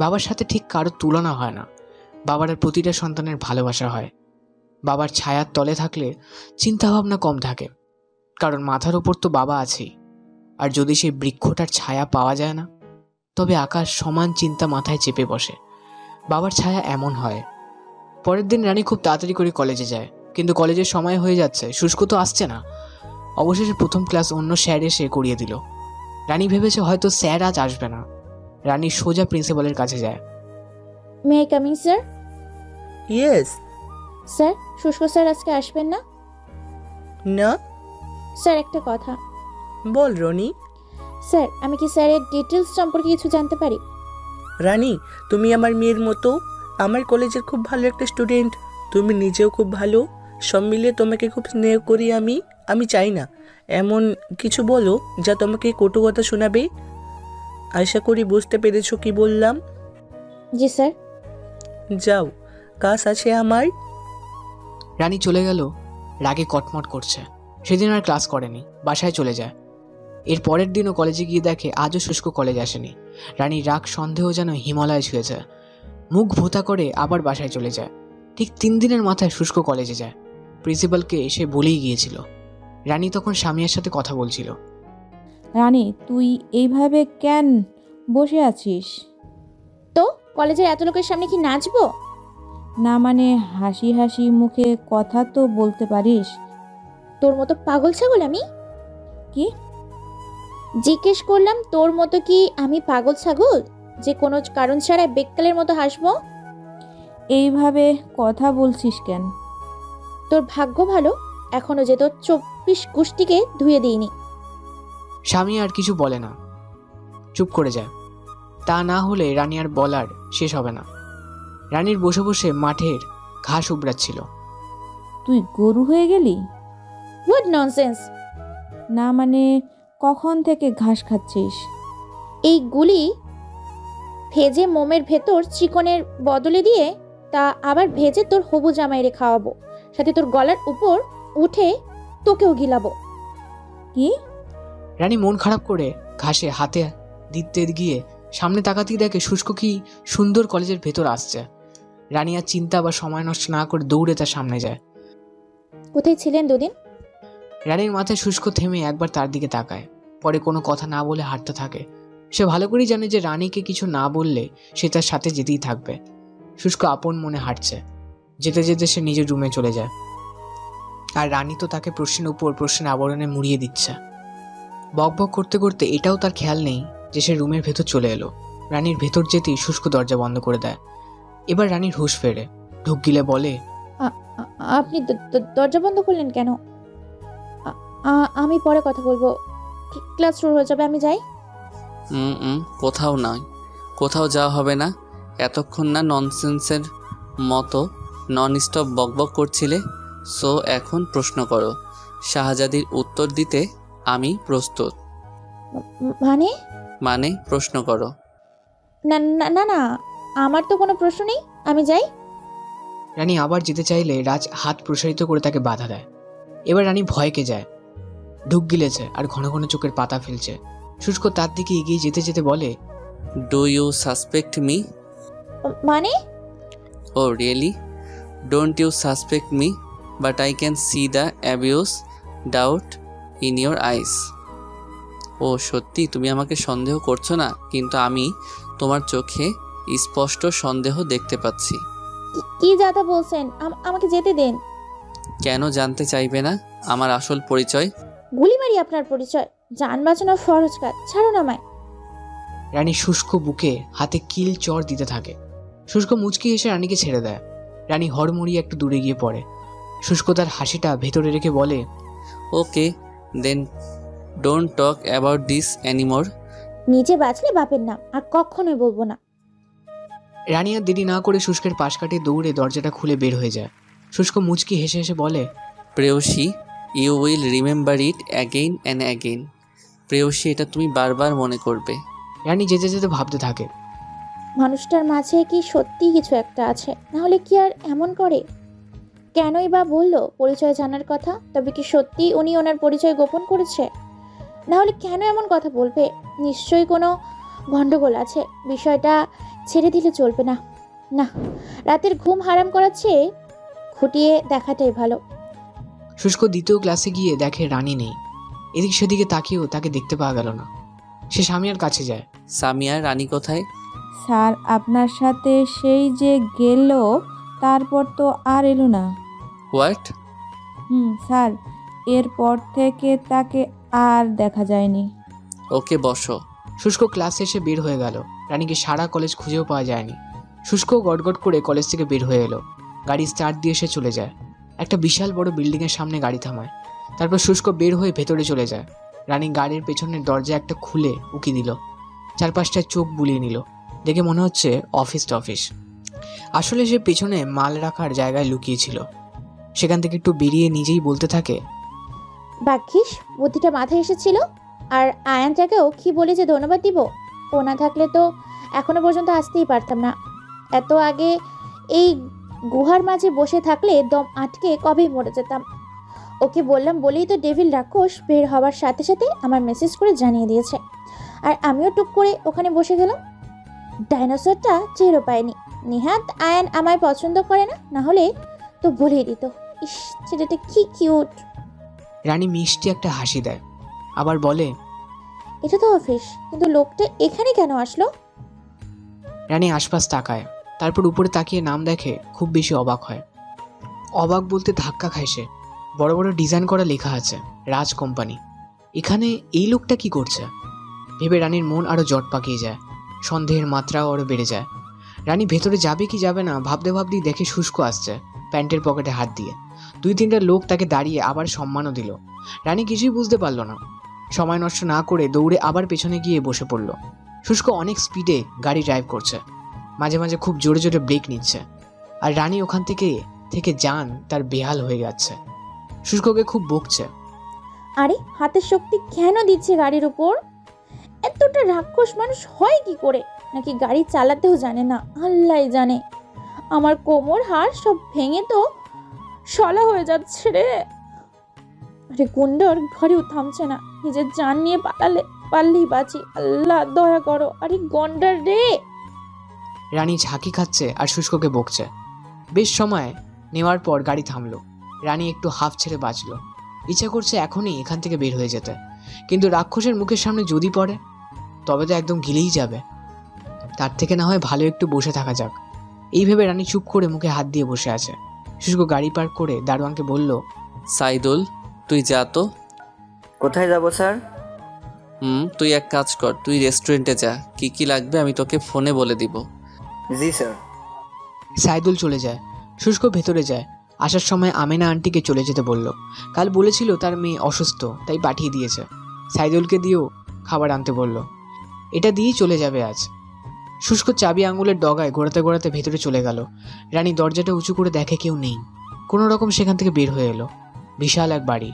বাবার সাথে ঠিক কারোর তুলনা হয় না। বাবার আর প্রতিটা সন্তানের ভালোবাসা হয়। বাবার ছায়ার তলে থাকলে চিন্তাভাবনা কম থাকে, কারণ মাথার ওপর তো বাবা আছেই। আর যদি সেই বৃক্ষটার ছায়া পাওয়া যায় না, তবে আকাশ সমান চিন্তা মাথায় চেপে বসে। বাবার ছায়া এমন হয়। পরের দিন রানী খুব তাড়াতাড়ি করে কলেজে যায়, কিন্তু কলেজের সময় হয়ে যাচ্ছে, শুষ্ক তো আসছে না। অবশেষে প্রথম ক্লাস অন্য স্যার এসে করিয়ে দিল। রানী ভেবেছে হয়তো স্যার আজ আসবে না। রানী সোজা প্রিন্সিপালের কাছে যায়। May I coming sir? Yes. Sir, শুষ্ক স্যার আজকে আসবেন না? না। স্যার, একটা কথা। বল রনি। স্যার, আমি কি স্যারের ডিটেলস সম্পর্কে কিছু জানতে পারি? রানী, তুমি আমার মেয়ের মতো, আমার কলেজের খুব ভালো একটা স্টুডেন্ট। তুমি নিজেও খুব ভালো, সব মিলিয়ে তোমাকে খুব স্নেহ করি আমি চাই না এমন কিছু বলো যা তোমাকে কটু কথা শোনাবে। আশা করি বুঝতে পেরেছো কি বললাম। জি স্যার। যাও, কাজ আছে আমার। রানী চলে গেল, রাগে কটমট করছে। সেদিন আর ক্লাস করেনি, বাসায় চলে যায়। এর পরের দিনও কলেজে গিয়ে দেখে আজও শুষ্ক কলেজ আসেনি। রানীর রাগ সন্দেহ যেন হিমালয় ছুঁয়েছে। মুখ ভোতা করে আবার বাসায় চলে যায়। ঠিক 3 দিনের মাথায় শুষ্ক কলেজে যায়। প্রিন্সিপালকে এসে বলেই গিয়েছিল। রানী তখন স্বামীর সাথে কথা বলছিল। রানী, তুই এইভাবে কেন বসে আছিস? তো কলেজের এত লোকের সামনে কি নাচবো? না মানে হাসি হাসি মুখে কথা তো বলতে পারিস। তোর মতো পাগল ছাগল আমি? কি জিজ্ঞেস করলাম, তোর মতো কি আমি পাগল ছাগল যে কোনো কারণ ছাড়াই বেকালের মতো হাসবো? এইভাবে কথা বলছিস কেন? তোর ভাগ্য ভালো, এখনো যে তোর 24 গোষ্ঠীকে ধুয়ে দিইনি। স্বামী আর কিছু বলে না, চুপ করে যায়। তা না হলে রানী আর বলার শেষ হবে না। রানীর বসে বসে মাঠের ঘাস উবড়াচ্ছিল। তুই গরু হয়ে গেলি? What nonsense! না মানে কখন থেকে ঘাস খাচ্ছিস? এই গুলি ভেজে মোমের ভেতর চিকনের বদলে দিয়ে তা আবার ভেজে তোর হবু জামাইরে খাওয়াবো, সাথে তোর গলার উপর উঠে তোকেও গিলাবো। কি? রানী মন খারাপ করে ঘাসে হাতে দিতে গিয়ে সামনে তাকাতেই দেখে শুষ্ক কি সুন্দর কলেজের ভেতর আসছে। রানী আর চিন্তা বা সময় নষ্ট না করে দৌড়ে তার সামনে যায়। কোথায় ছিলেন দুদিন? রানীর মাথায় শুষ্ক থেমে একবার তার দিকে তাকায়, পরে কোনো কথা না বলে হাঁটতে থাকে। সে ভালো করেই জানে যে রানীকে কিছু না বললে সে তার সাথে যেতেই থাকবে। শুষ্ক আপন মনে হাঁটছে। যেতে যেতে সে নিজের রুমে চলে যায়। আর রানী তো তাকে প্রশ্নের উপর প্রশ্নের আবরণে মুড়িয়ে দিচ্ছে। বকবক করতে করতে এটাও তার খেয়াল নেই যে সে রুমের ভেতর চলে এলো। রানীর ভেতর যেতেই শুষ্ক দরজা বন্ধ করে দেয়। এবার রানীর হুঁশ ফেরে, ঢুক গিলে বলে, আপনি দরজা বন্ধ করলেন কেন? আমি পরে কথা বলবো, ক্লাস শুরু হয়ে যাবে, আমি যাই। কোথাও নয়, কোথাও যাওয়া হবে না। এতক্ষণ না ননসেন্সের মতো নন স্টপ বকবক করছিলে, সো এখন প্রশ্ন করো। শাহজাদির উত্তর দিতে আমি প্রস্তুত। মানে প্রশ্ন করো। না না না না, আমার তো কোনো প্রশ্ন নেই, আমি যাই। রানী আবার যেতে চাইলে রাজ হাত প্রসারিত করে তাকে বাধা দেয়। এবার রানী ভয়কে যায়, ঢুক গিলেছে আর ঘন ঘন চোখের পাতা ফেলছে। শুষ্ক তার দিকে এগিয়ে যেতে যেতে বলে, ডু ইউ সাসপেক্ট মি? মানে? Oh really? Don't you suspect me, but I can see the obvious doubt in your eyes. ও সত্যি তুমি আমাকে সন্দেহ করছো না, কিন্তু আমি তোমার চোখে স্পষ্ট সন্দেহ দেখতে পাচ্ছি। কি যাতা বলছেন? আমাকে যেতে দেন। কেন জানতে চাইবে না আমার আসল পরিচয়? গুলি মারি আপনার পরিচয়, জান বাঁচানো ফরজ কাজ, ছাড়ুন আমায়। রানী শুষ্ক বুকে হাতে কিল চর দিতে থাকে। শুষ্ক মুচকি এসে রানীকে ছেড়ে দেয়। রানী হড়মড়িয়ে একটু দূরে গিয়ে পড়ে। শুষ্ক তার হাসিটা ভেতরে রেখে বলে, okay then, don't talk about this anymore. নিজে বাঁচলে বাপের নাম, আর কখনোই বলবো না। রানী আর দেরি না করে শুষ্কের পাশ কাটিয়ে দৌড়ে দরজাটা খুলে বের হয়ে যায়। শুষ্ক মুচকি হেসে হেসে বলে, প্রেয়সী, you will remember it again and again. প্রেয়সী, এটা তুমি বারবার মনে করবে। রানী যেতে যেতে ভাবতে থাকে, মানুষটার মাঝে কি সত্যি কিছু একটা আছে, না হলে কি আর এমন করে? কেনই বা বললো পরিচয় জানার কথা? তবে কি সত্যি উনি ওনার পরিচয় গোপন করেছে? না হলে কেন এমন কথা বলবে? নিশ্চয়ই কোনো গন্ডগোল আছে। বিষয়টা ছেড়ে দিলে চলবে না। না, রাতের ঘুম হারাম করার চেয়ে খুঁটিয়ে দেখাটাই ভালো। শুষ্ক দ্বিতীয় ক্লাসে গিয়ে দেখে রানী নেই। এদিক সেদিকে তাকিয়েও তাকে দেখতে পাওয়া গেল না। সে সামিয়ার কাছে যায়। সামিয়া, রানী কোথায়? স্যার, আপনার সাথে সেই যে গেল, তারপর তো আর এলো না। হোয়াট? স্যার, এরপর থেকে তাকে আর দেখা যায়নি। ওকে, বসো। শুষ্ক ক্লাসে এসে বের হয়ে গেল। রানীকে সারা কলেজ খুঁজেও পাওয়া যায়নি। শুষ্ক গটগট করে কলেজ থেকে বের হয়ে এলো। গাড়ি স্টার্ট দিয়ে সে চলে যায়। একটা বিশাল বড় বিল্ডিংয়ের সামনে গাড়ি থামায়। তারপর শুষ্ক বের হয়ে ভেতরে চলে যায়। রানী গাড়ির পেছনের দরজা একটা খুলে উকি দিল। চারপাশটায় চোখ বুলিয়ে নিল। দেখে মনে হচ্ছে অফিস টফিস। আসলে সে পেছনে মাল রাখার জায়গায় লুকিয়েছিল। সেখান থেকে একটু বেরিয়ে নিজেই বলতে থাকে, ভাগ্যিস বুদ্ধিটা মাথায় এসেছিল। আর আয়ানটাকেও কি বলে যে ধন্যবাদ দিব। ও না থাকলে তো এখনো পর্যন্ত আসতেই পারতাম না। এত আগে এই গুহার মাঝে বসে থাকলে দম আটকে কবেই মরে যেতাম। ওকে বললাম বলেই তো ডেভিল রাক্ষস বের হওয়ার সাথে সাথে আমার মেসেজ করে জানিয়ে দিয়েছে। আর আমিও টুক করে ওখানে বসে গেলাম। ডাইনোসরটা টেরও পায়নি। নিহাত আয়ান আমায় পছন্দ করে না, না হলে তো বলেই দিত। ইস, ছেলেটা কি কিউট। রানী মিষ্টি একটা হাসি দেয়, আবার বলে, এটা তো অফিস, কিন্তু লোকটা এখানে কেন আসলো? রানী আশপাশ তাকায়, তারপর উপরে তাকিয়ে নাম দেখে। খুব বেশি অবাক হয়। অবাক বলতে ধাক্কা খায় সে। বড় বড় ডিজাইন করা লেখা আছে রাজ কোম্পানি। এখানে এই লোকটা কি করছে ভেবে রানীর মন আরও জট পাকিয়ে যায়। সন্দেহের মাত্রাও আরও বেড়ে যায়। রানী ভেতরে যাবে কি যাবে না ভাবতে ভাবতেই দেখে শুষ্ক আসছে প্যান্টের পকেটে হাত দিয়ে। 2-3টা লোক তাকে দাঁড়িয়ে আবার সম্মানও দিল। রানী কিছুই বুঝতে পারল না। সময় নষ্ট না করে দৌড়ে আবার পেছনে গিয়ে বসে পড়ল। শুষ্ক অনেক স্পিডে গাড়ি ড্রাইভ করছে, মাঝে মাঝে খুব জোরে জোরে ব্রেক নিচ্ছে। আর রানী ওখান থেকে যান তার বেহাল হয়ে যাচ্ছে। শুষ্ককে খুব বকছে। আরে হাতের শক্তি কেন দিচ্ছে গাড়ির উপর? এতটা রাক্ষস মানুষ হয় কি করে? নাকি গাড়ি চালাতেও জানে না? আল্লাহ জানে। আমার কোমর হাড় সব ভেঙে তো শলা হয়ে যাচ্ছে রে। আরে গুন্ডর ঘরেও থামছে না। নিজের জান নিয়ে পারলেই বাঁচি। আল্লাহ দয়া করো। আরে গন্ডার রে। রানী ঝাঁকি খাচ্ছে আর শুষ্ককে বকছে। বেশ সময় নেওয়ার পর গাড়ি থামলো। রানী একটু হাফ ছেড়ে বাঁচল। ইচ্ছা করছে এখনই এখান থেকে বের হয়ে যেতে, কিন্তু রাক্ষসের মুখের সামনে যদি পড়ে তবে তো একদম গিলেই যাবে। তার থেকে না হয় ভালো একটু বসে থাকা যাক। এই ভেবে রানী চুপ করে মুখে হাত দিয়ে বসে আছে। শুষ্ক গাড়ি পার্ক করে দারোয়ানকে বলল, সাইদুল, তুই যা তো। কোথায় যাব স্যার? তুই এক কাজ কর, তুই রেস্টুরেন্টে যা, কি কি লাগবে আমি তোকে ফোনে বলে দিব। জি স্যার। সাইদুল চলে যায়। শুষ্ক ভেতরে যায়। আসার সময় আমেনা আন্টিকে চলে যেতে বলল। কাল বলেছিল তার মেয়ে অসুস্থ, তাই পাঠিয়ে দিয়েছে। সাইদুলকে দিয়েও খাবার আনতে বলল। এটা দিয়েই চলে যাবে আজ। শুষ্ক চাবি আঙুলের ডগায় ঘোরাতে ঘোরাতে ভেতরে চলে গেল। রানী দরজাটা উঁচু করে দেখে কেউ নেই। কোনো রকম সেখান থেকে বের হয়ে এলো। বিশাল এক বাড়ি,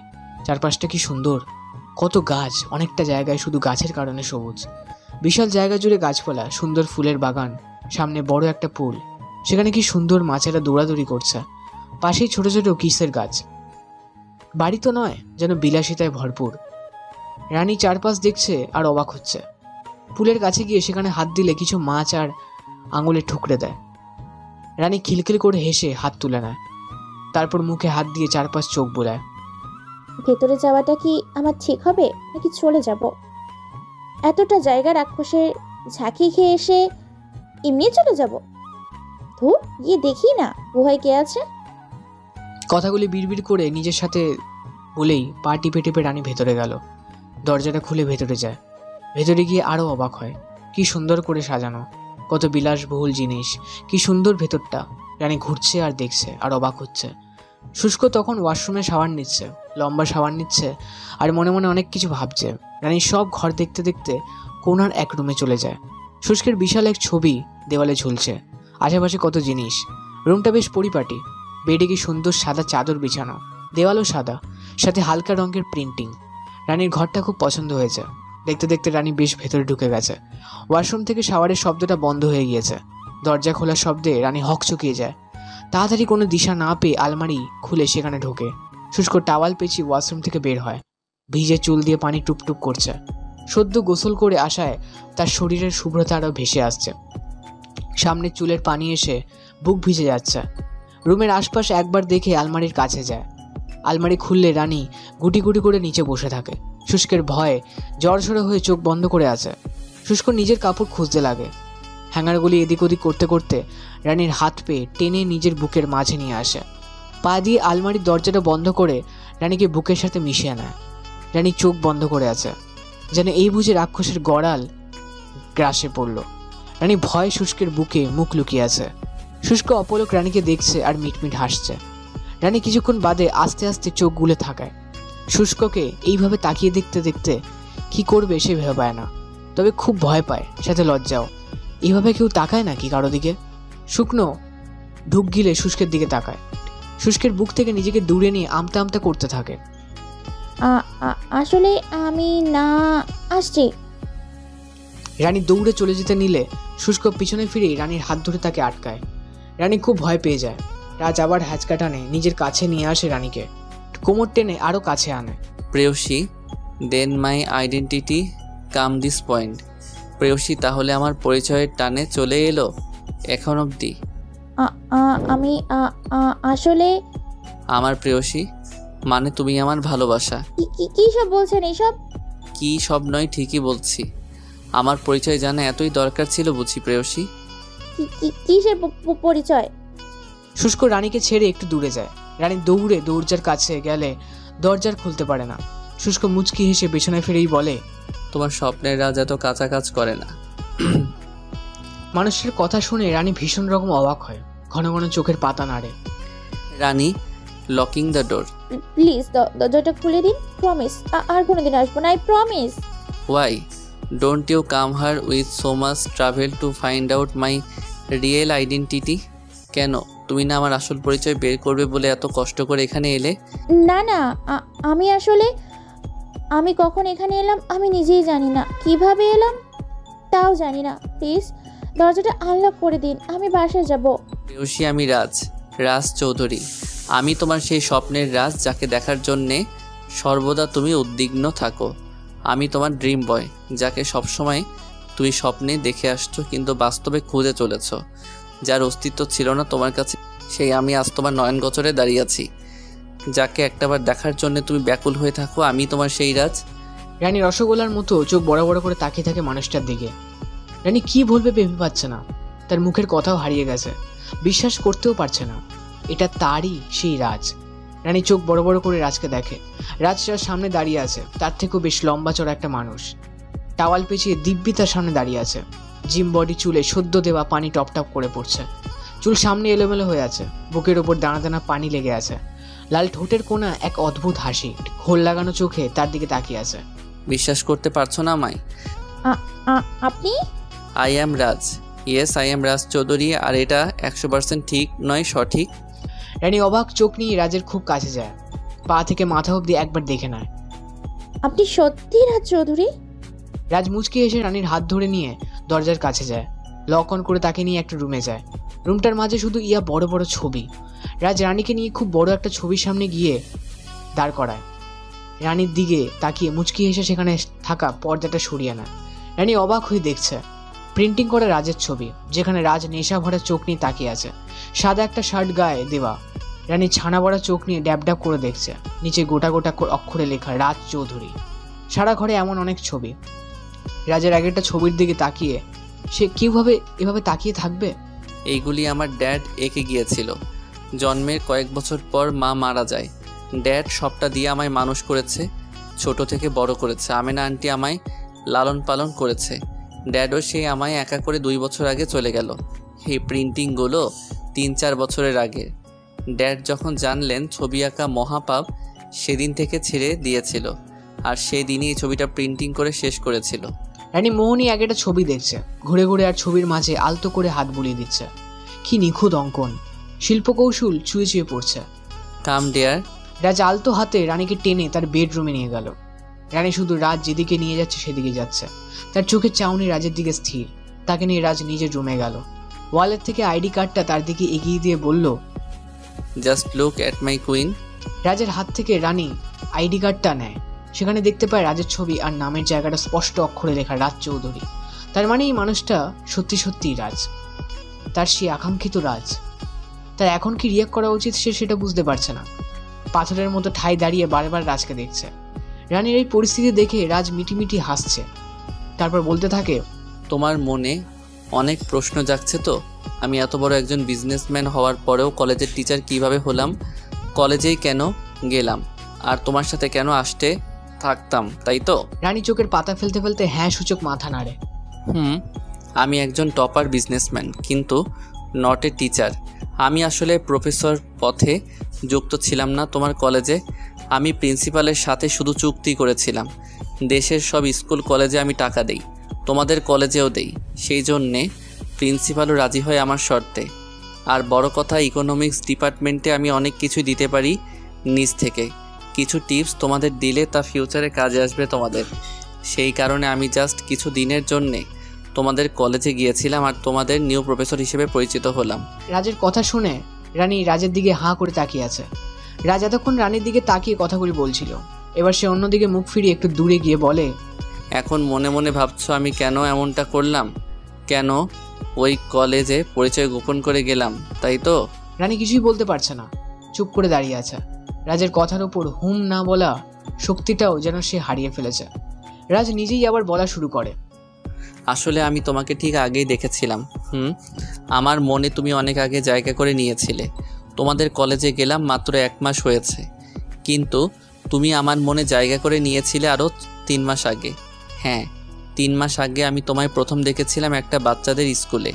চারপাশটা কি সুন্দর, কত গাছ, অনেকটা জায়গায় শুধু গাছের কারণে সবুজ। বিশাল জায়গা জুড়ে গাছপালা, সুন্দর ফুলের বাগান, সামনে বড় একটা পুল, সেখানে কি সুন্দর মাছেরা দৌড়াদৌড়ি করছে। পাশেই ছোট ছোট কিসের গাছ। বাড়ি তো নয়, যেন বিলাসিতায় ভরপুর। রানী চারপাশ দেখছে আর অবাক হচ্ছে। পুলের কাছে গিয়ে সেখানে হাত দিলে কিছু মাছ আর আঙুলে ঠুকরে দেয়। রানী খিলখিল করে হেসে হাত তুলে নেয়, তারপর মুখে হাত দিয়ে চারপাশ চোখ বোলায়। ভেতরে যাওয়াটা কি আমার ঠিক হবে নাকি চলে যাব? এতটা জায়গা রাক্ষসের ঝাঁকি খেয়ে এসে এমনি চলে যাব? ধুর, গিয়ে দেখি না গুহায় কে আছে। কথাগুলি বিড়বিড় করে নিজের সাথে বলেই পা টিপে টিপে রানী ভেতরে গেল। দরজাটা খুলে ভেতরে যায়। ভেতরে গিয়ে আরও অবাক হয়। কি সুন্দর করে সাজানো, কত বিলাসবহুল জিনিস, কি সুন্দর ভেতরটা। রানী ঘুরছে আর দেখছে আর অবাক হচ্ছে। শুষ্ক তখন ওয়াশরুমে শাওয়ার নিচ্ছে, লম্বা শাওয়ার নিচ্ছে আর মনে মনে অনেক কিছু ভাবছে। রানী সব ঘর দেখতে দেখতে কোনার এক রুমে চলে যায়। শুষ্কের বিশাল এক ছবি দেওয়ালে ঝুলছে, আশেপাশে কত জিনিস। রুমটা বেশ পরিপাটি। বেডে কি সুন্দর সাদা চাদর বিছানো, দেওয়ালও সাদা, সাথে হালকা রঙের প্রিন্টিং। রানীর ঘরটা খুব পছন্দ হয়েছে। দেখতে দেখতে রানী বেশ ভেতরে ঢুকে গেছে। ওয়াশরুম থেকে শাওয়ারের শব্দটা বন্ধ হয়ে গিয়েছে। দরজা খোলার শব্দে রানী হকচকিয়ে যায়। তাড়াতাড়ি কোনো দিশা না পেয়ে আলমারি খুলে সেখানে ঢোকে। শুষ্ক টাওয়াল পেঁচিয়ে ওয়াশরুম থেকে বের হয়। ভিজে চুল দিয়ে পানি টুপটুপ করছে। সদ্য গোসল করে আসায় তার শরীরের শুভ্রতা আরও ভেসে আসছে। সামনে চুলের পানি এসে বুক ভিজে যাচ্ছে। রুমের আশপাশ একবার দেখে আলমারির কাছে যায়। আলমারি খুললে রানী গুটি গুটি করে নিচে বসে থাকে। শুষ্কের ভয়ে জ্বরসড়ো হয়ে চোখ বন্ধ করে আছে। শুষ্ক নিজের কাপড় খুঁজতে লাগে। হ্যাঙ্গারগুলি এদিক ওদিক করতে করতে রানীর হাত পেয়ে টেনে নিজের বুকের মাঝে নিয়ে আসে। পা দিয়ে আলমারির দরজাটা বন্ধ করে রানীকে বুকের সাথে মিশিয়ে নেয়। রানী চোখ বন্ধ করে আছে, যেন এই বুঝে রাক্ষসের গড়াল গ্রাসে পড়ল। রানী ভয় শুষ্কের বুকে মুখ লুকিয়ে আছে। শুষ্ক অপলক রানীকে দেখছে আর মিটমিট হাসছে। রানী কিছুক্ষণ বাদে আস্তে আস্তে চোখ গুলে থাকায়। শুষ্ককে এইভাবে তাকিয়ে দেখতে দেখতে কি করবে সে ভেবে পায় না, তবে খুব ভয় পায়, সাথে লজ্জাও। এইভাবে কেউ তাকায় নাকি কারো দিকে? শুকনো ঢুক গিলে শুষ্কের দিকে তাকায়। শুষ্কের বুক থেকে নিজেকে দূরে নিয়ে আমতা আমতা করতে থাকে। আসলে আমি না, আসছি। রানী দৌড়ে চলে যেতে নিলে শুষ্ক পিছনে ফিরেই রানীর হাত ধরে তাকে আটকায়। রানী খুব ভয় পেয়ে যায়। রাজ আবার হ্যাচকা টানে নিজের কাছে নিয়ে আসে রানীকে, কোমর টেনে আরও কাছে আনে। প্রেয়সী, then my identity come this point. প্রেয়সী, তাহলে আমার পরিচয়ের টানে চলে এলো এখন অবধি? আমি আসলে আমার প্রেয়সী মানে তুমি আমার ভালোবাসা। কি সব বলছেন এইসব? কি সব নয়, ঠিকই বলছি। আমার পরিচয় জানা এতই দরকার ছিল বুঝি প্রেয়সী? কিসের পরিচয়? শুষ্ক রানীকে ছেড়ে একটু দূরে যায়। রানী দৌড়ে দরজার কাছে গেলে দরজার খুলতে পারে না। শুষ্ক মুচকি হেসে পেছনে ফিরেই বলে, তোমার স্বপ্নের রাজ এত কাঁচা কাজ করে না। মানুষের কথা শুনে রানী ভীষণ রকম অবাক হয়, ঘন ঘন চোখের পাতা নাড়ে। Rani, locking the door. Please দরজাটা খুলে দিন, প্রমিস। আর কোনোদিন আসবো না, I promise. Why don't you come her with so much travel to find out my real identity? কেন, তুমি না আমার আসল পরিচয় বের করবে বলে এত কষ্ট করে এখানে এলে? না, আমি কখন এখানে এলাম আমি নিজেই জানি না, কিভাবে এলাম তাও জানি না। প্লিজ দরজাটা আনলক করে দিন, আমি বাসায় যাব। প্রেয়সী, আমি রাজ চৌধুরী। আমি তোমার সেই স্বপ্নের রাজ যাকে দেখার জন্যে সর্বদা তুমি উদ্বিগ্ন থাকো। আমি তোমার ড্রিম বয়, যাকে সবসময় তুমি স্বপ্নে দেখে আসছো কিন্তু বাস্তবে খুঁজে চলেছ, যার অস্তিত্ব ছিল না তোমার কাছে। সেই আমি আজ তোমার নয়ন গোচরে দাঁড়িয়ে আছি, যাকে একটাবার দেখার জন্য তুমি ব্যাকুল হয়ে থাকো। আমি তোমার সেই রাজ। রানী রসগোল্লার মতো চোখ বড় বড় করে তাকিয়ে থাকে মানুষটার দিকে। রানী কি বলবে ভেবে পাচ্ছে না। তার মুখের কথাও হারিয়ে গেছে, বিশ্বাস করতেও পারছে না এটা তারই সেই রাজ। রানী চোখ বড় বড় করে রাজকে দেখে। রাজ তার সামনে দাঁড়িয়ে আছে, তার থেকেও বেশ লম্বা চড়া একটা মানুষ। টাওয়াল পেঁচিয়ে দিব্যি তার সামনে দাঁড়িয়ে আছে। জিম বডি চুলে সদ্য দেওয়া পানি টপ টপ করে পড়ছে। চুল সামনে এলোমেলো হয়ে আছে, বুকের ওপর দানা দানা পানি লেগে আছে। লাল ঠোঁটের কোণা এক অদ্ভুত হাসি, ঘোর লাগানো চোখে তার দিকে তাকিয়ে আছে। বিশ্বাস করতে পারছো না আমায়? আপনি? I am Raj. Yes, I am Raj Chowdhury. আর এটা 100% ঠিক নয়, সঠিক। রানী অবাক চোখ নিয়ে রাজের খুব কাছে যায়, পা থেকে মাথা অবধি একবার দেখে নেয়। আপনি সত্যি রাজ চৌধুরী? রাজ মুচকি এসে রানীর হাত ধরে নিয়ে দরজার কাছে যায়। লক অন করে তাকে নিয়ে একটা রুমে যায়। রুমটার মাঝে শুধু ইয়া বড় বড় ছবি। রাজ রানীকে নিয়ে খুব বড় একটা ছবির সামনে গিয়ে দাঁড় করায়। রানীর দিকে তাকিয়ে মুচকি এসে সেখানে থাকা পর্দাটা সরিয়ে নেয়। রানী অবাক হয়ে দেখছে প্রিন্টিং করা রাজের ছবি, যেখানে রাজ নেশা ভরা চোখ নিয়ে তাকিয়ে আছে। সাদা একটা শার্ট গায়ে দেওয়া। রানী ছানা ভরা চোখ নিয়ে ড্যাব ড্যাব করে দেখছে। নিচে গোটা গোটা অক্ষরে লেখা রাজ চৌধুরী। সারা ঘরে এমন অনেক ছবি। রাজের আগে একটা ছবির দিকে তাকিয়ে সে কিভাবে এভাবে তাকিয়ে থাকবে? এইগুলি আমার ড্যাড এঁকে গিয়েছিল। জন্মের কয়েক বছর পর মা মারা যায়। ড্যাড সবটা দিয়ে আমায় মানুষ করেছে, ছোট থেকে বড় করেছে। আমেনা আন্টি আমায় লালন পালন করেছে। ড্যাডও সেই আমায় একা করে 2 বছর আগে চলে গেল। এই প্রিন্টিংগুলো 3-4 বছরের আগে। ড্যাড যখন জানলেন ছবি আঁকা মহাপাপ, সেদিন থেকে ছেড়ে দিয়েছিল। আর সেই দিনই এই ছবিটা প্রিন্টিং করে শেষ করেছিল। রানী মোহনী আগে একটা ছবি দেখছে, ঘুরে ঘুরে আর ছবির মাঝে আলতো করে হাত বুলিয়ে দিচ্ছে। কি নিখুঁত অঙ্কন, শিল্পকৌশল ছুঁয়ে ছুঁয়ে পড়ছে। কাম ডেয়ার। রাজ আলতো হাতে রানীকে টেনে তার বেডরুমে নিয়ে গেল। রানী শুধু রাজ যেদিকে নিয়ে যাচ্ছে সেদিকে যাচ্ছে। তার চোখের চাউনি রাজের দিকে স্থির। তাকে নিয়ে রাজ নিজের রুমে গেল। ওয়ালেট থেকে আইডি কার্ডটা তার দিকে এগিয়ে দিয়ে বলল, just look at my queen. রাজের হাত থেকে রানী আইডি কার্ডটা নেয়। সেখানে দেখতে পায় রাজের ছবি আর নামের জায়গাটা স্পষ্ট অক্ষরে লেখা রাজ চৌধুরী। তার মানে এই মানুষটা সত্যি সত্যিই রাজ, তার সে আকাঙ্ক্ষিত রাজ। তার এখন কি রিয়াক্ট করা উচিত সে সেটা বুঝতে পারছে না। পাথরের মতো ঠাই দাঁড়িয়ে বারবার রাজকে দেখছে। রানীর এই পরিস্থিতি দেখে রাজ মিটিমিটি হাসছে। তারপর বলতে থাকে, তোমার মনে অনেক প্রশ্ন জাগছে তো? আমি এত বড় একজন বিজনেসম্যান হওয়ার পরেও কলেজের টিচার কিভাবে হলাম? কলেজেই কেন গেলাম? আর তোমার সাথে কেন আসতে থাকতাম, তাই তো? রানী চোখের পাতা ফেলতে ফেলতে হ্যাঁ সূচক মাথা নাড়ে। আমি একজন টপার বিজনেসম্যান, কিন্তু নট এ টিচার। আমি আসলে প্রফেসর পথে যুক্ত ছিলাম না তোমার কলেজে। আমি প্রিন্সিপালের সাথে শুধু চুক্তি করেছিলাম, দেশের সব স্কুল কলেজে আমি টাকা দেই, তোমাদের কলেজেও দেই। সেই জন্যে প্রিন্সিপালও রাজি হয় আমার শর্তে। আর বড় কথা, ইকোনমিক্স ডিপার্টমেন্টে আমি অনেক কিছু দিতে পারি নিজ থেকে। কিছু টিপস তোমাদের দিলে তা ফিউচারে কাজে আসবে তোমাদের। সেই কারণে আমি জাস্ট কিছু দিনের জন্যে তোমাদের কলেজে গিয়েছিলাম আর তোমাদের নিউ প্রফেসর হিসেবে পরিচিত হলাম। রাজের কথা শুনে রানী রাজের দিকে হাঁ করে তাকিয়ে আছে। রাজ এতক্ষণ রানীর দিকে তাকিয়ে কথাগুলি বলছিল। এবার সে অন্যদিকে মুখ ফিরিয়ে একটু দূরে গিয়ে বলে, এখন মনে মনে ভাবছো আমি কেন এমনটা করলাম, কেন ওই কলেজে পরিচয় গোপন করে গেলাম, তাই তো? রানী কিছুই বলতে পারছে না, চুপ করে দাঁড়িয়ে আছে। রাজের কথার উপর হুম না বলা শক্তিটাও যেন সে হারিয়ে ফেলেছে। রাজ নিজেই আবার বলা শুরু করে, আসলে আমি তোমাকে ঠিক আগেই দেখেছিলাম। আমার মনে তুমি অনেক আগে জায়গা করে নিয়েছিলে। তোমাদের কলেজে গেলাম মাত্র 1 মাস হয়েছে, কিন্তু তুমি আমার মনে জায়গা করে নিয়েছিলে আরও 3 মাস আগে। হ্যাঁ, 3 মাস আগে আমি তোমায় প্রথম দেখেছিলাম একটা বাচ্চাদের স্কুলে।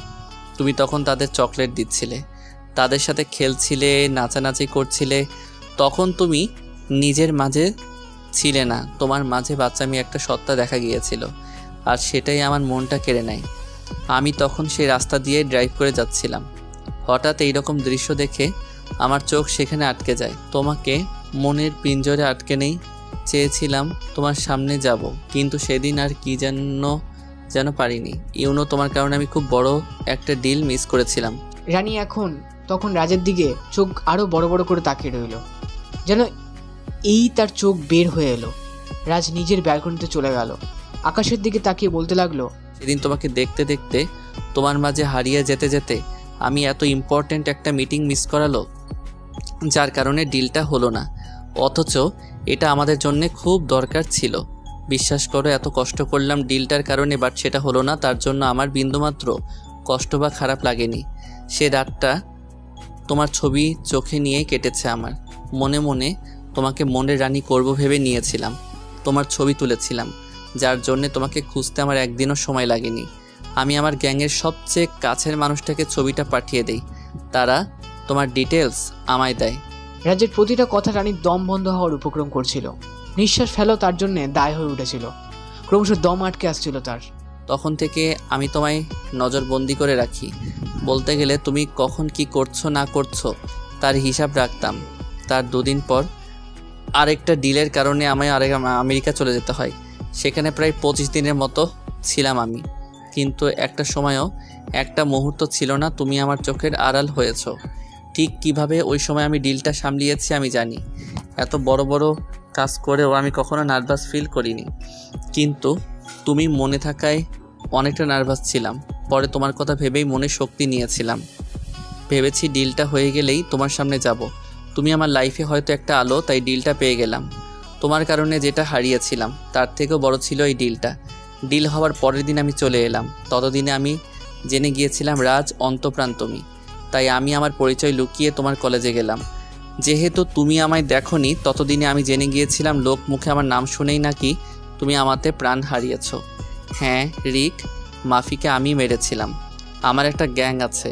তুমি তখন তাদের চকলেট দিচ্ছিলে, তাদের সাথে খেলছিলে, নাচানাচি করছিলে। তখন তুমি নিজের মাঝে ছিলে না, তোমার মাঝে বাচ্চামি একটা সত্তা দেখা গিয়েছিল, আর সেটাই আমার মনটা কেড়ে নেয়। আমি তখন সেই রাস্তা দিয়ে ড্রাইভ করে যাচ্ছিলাম। হঠাৎ এইরকম দৃশ্য দেখে আমার চোখ সেখানে আটকে যায়। তোমাকে মনের পিঞ্জরে আটকে নেই, চেয়েছিলাম তোমার সামনে যাব, কিন্তু সেদিন আর কি যেন পারিনি। তোমার কারণে আমি খুব বড় একটা ডিল মিস করেছিলাম। রানী তখন রাজের দিকে চোখ আরো বড় বড় করে তাকিয়ে রইল, যেন এই তার চোখ বের হয়ে এলো। রাজ নিজের ব্যালকনিতে চলে গেল, আকাশের দিকে তাকিয়ে বলতে লাগলো, সেদিন তোমাকে দেখতে দেখতে তোমার মাঝে হারিয়ে যেতে যেতে আমি এত ইম্পর্ট্যান্ট একটা মিটিং মিস করালো, যার কারণে ডিলটা হলো না। অথচ এটা আমাদের জন্য খুব দরকার ছিল। বিশ্বাস করো, এত কষ্ট করলাম ডিলটার কারণে, বাট সেটা হলো না। তার জন্য আমার বিন্দুমাত্র কষ্ট বা খারাপ লাগেনি। সে রাতটা তোমার ছবি চোখে নিয়েই কেটেছে আমার। মনে মনে তোমাকে মনের রানী করব ভেবে নিয়েছিলাম। তোমার ছবি তুলেছিলাম, যার জন্যে তোমাকে খুঁজতে আমার একদিনও সময় লাগেনি। আমি আমার গ্যাংয়ের সবচেয়ে কাছের মানুষটাকে ছবিটা পাঠিয়ে দেই, তারা তোমার ডিটেলস আমায় দেয়। রাজের প্রতিটা কথা রানীর দম বন্ধ হওয়ার উপক্রম করছিল। নিঃশ্বাস ফেলাও তার জন্য দায় হয়ে উঠেছিল। ক্রমশ দম আটকে আসছিল তার। তখন থেকে আমি তোমায় নজরবন্দি করে রাখি। বলতে গেলে তুমি কখন কি করছো না করছো তার হিসাব রাখতাম। তার 2 দিন পর আরেকটা ডিলের কারণে আমায় আমেরিকা চলে যেতে হয়। সেখানে প্রায় 25 দিনের মতো ছিলাম আমি। কিন্তু একটা সময়ও একটা মুহূর্ত ছিল না তুমি আমার চোখের আড়াল হয়েছো। ঠিক কিভাবে ওই সময় আমি ডিলটা সামলিয়েছি আমি জানি। এত বড় বড় কাজ করেও আমি কখনো নার্ভাস ফিল করিনি, কিন্তু তুমি মনে থাকায় অনেকটা নার্ভাস ছিলাম। পরে তোমার কথা ভেবেই মনে শক্তি নিয়েছিলাম। ভেবেছি ডিলটা হয়ে গেলেই তোমার সামনে যাব। তুমি আমার লাইফে হয়তো একটা আলো, তাই ডিলটা পেয়ে গেলাম। তোমার কারণে যেটা হারিয়েছিলাম তার থেকেও বড় ছিল এই ডিলটা। ডিল হওয়ার পরের দিন আমি চলে এলাম। ততদিনে আমি জেনে গিয়েছিলাম রাজ অন্তপ্রাণ তুমি। তাই আমি আমার পরিচয় লুকিয়ে তোমার কলেজে গেলাম। যেহেতু তুমি আমায় দেখোনি, ততদিনে আমি জেনে গিয়েছিলাম লোক মুখে আমার নাম শুনেই নাকি তুমি আমাতে প্রাণ হারিয়েছ। হ্যাঁ রিক, মাফিকে আমি মেরেছিলাম। আমার একটা গ্যাং আছে,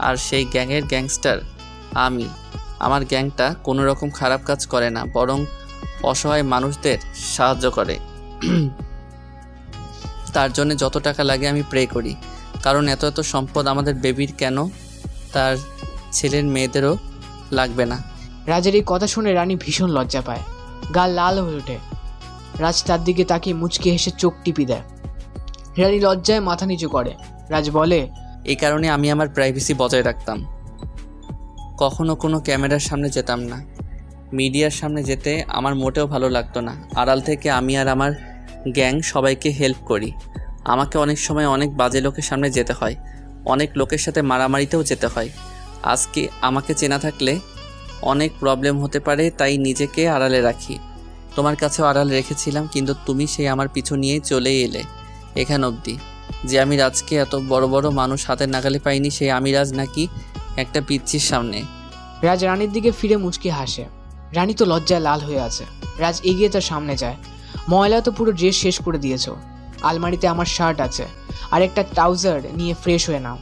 আর সেই গ্যাংয়ের গ্যাংস্টার আমি। আমার গ্যাংটা কোনো রকম খারাপ কাজ করে না, বরং অসহায় মানুষদের সাহায্য করে। তার জন্য যত টাকা লাগে আমি প্রে করি, কারণ এত এত সম্পদ আমাদের বেবির কেন, তার ছেলের মেয়েদেরও লাগবে না। রাজের এই কথা শুনে রানী ভীষণ লজ্জা পায়, গাল লাল হয়ে ওঠে। রাজ তার দিকে তাকিয়ে মুচকি হেসে চোখ টিপি দেয়। রানী লজ্জায় মাথা নিচু করে। রাজ বলে, এই কারণে আমি আমার প্রাইভেসি বজায় রাখতাম। কখনো কোনো ক্যামেরার সামনে যেতাম না, মিডিয়ার সামনে যেতে আমার মোটেও ভালো লাগতো না। আড়াল থেকে আমি আর আমার গ্যাং সবাইকে হেল্প করি। আমাকে অনেক সময় অনেক বাজে লোকের সামনে যেতে হয়, অনেক লোকের সাথে মারামারিতেও যেতে হয়। আজকে আমাকে চেনা থাকলে অনেক প্রবলেম হতে পারে, তাই নিজেকে আড়ালে রাখি। তোমার কাছেও আড়ালে রেখেছিলাম, কিন্তু তুমি সেই আমার পিছু নিয়ে চলে এলে এখান অবধি। যে আমি রাজকে এত বড় বড় মানুষ হাতের নাগালে পাইনি, সেই আমি রাজ নাকি একটা পিচ্ছির সামনে। রাজ রানীর দিকে ফিরে মুচকি হাসে। রানী তো লজ্জায় লাল হয়ে আছে। রাজ এগিয়ে তার সামনে যায়। ময়লা তো পুরো ড্রেস শেষ করে দিয়েছ। আলমারিতে আমার শার্ট আছে আর একটা ট্রাউজার নিয়ে ফ্রেশ হয়ে নাও।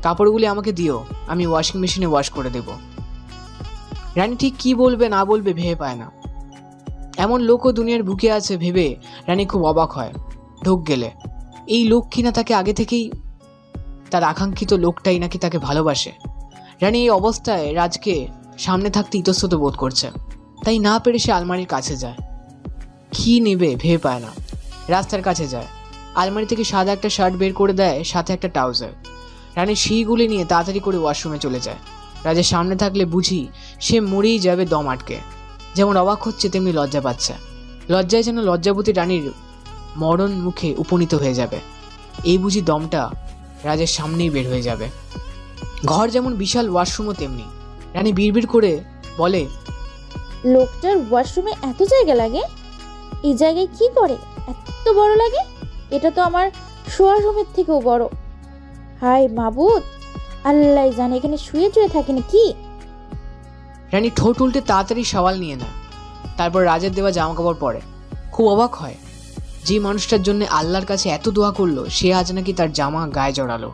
কাপড়গুলি আমাকে দিও, আমি ওয়াশিং মেশিনে ওয়াশ করে দেব। রানী ঠিক কি বলবে না বলবে ভেবে পায় না। এমন লোকও দুনিয়ার বুকে আছে ভেবে রানী খুব অবাক হয়। ঢোক গেলে এই লোক কিনা তাকে আগে থেকেই, তার আকাঙ্ক্ষিত লোকটাই নাকি তাকে ভালোবাসে। রানী এই অবস্থায় রাজকে সামনে থাকতে ইতস্তত বোধ করছে, তাই না পেরে সে আলমারির কাছে যায়। কি নেবে ভেবে পায় না। রাস্তার কাছে যায়, আলমারি থেকে সাদা একটা শার্ট বের করে দেয়, সাথে একটা ট্রাউজার। রানী সেইগুলি নিয়ে তাড়াতাড়ি করে ওয়াশরুমে চলে যায়। রাজের সামনে থাকলে বুঝি সে মরেই যাবে দম আটকে। যেমন অবাক হচ্ছে তেমনি লজ্জা পাচ্ছে। লজ্জায় যেন লজ্জাবতী রানীর মরণ মুখে উপনীত হয়ে যাবে। এই বুঝি দমটা রাজের সামনেই বের হয়ে যাবে। ঘর যেমন বিশাল, ওয়াশরুমও তেমনি। রানী বিড়বিড় করে বলে, লোকটার ওয়াশরুমে এত জায়গা লাগে? এই জায়গায় কি করে এত বড় লাগে? এটা তো আমার শোয়ার রুমের থেকেও বড়। হায় মাবুদ, আল্লাহ জানে এখানে শুয়ে শুয়ে থাকে না কি। রানী ঠোঁট উল্টে তাড়াতাড়ি সওয়াল নিয়ে নেয়। তারপর রাজের দেওয়া জামা কাপড় পরে। খুব অবাক হয়, যে মানুষটার জন্য আল্লাহর কাছে এত দোয়া করলো সে আজ নাকি তার জামা গায়ে জড়ালো।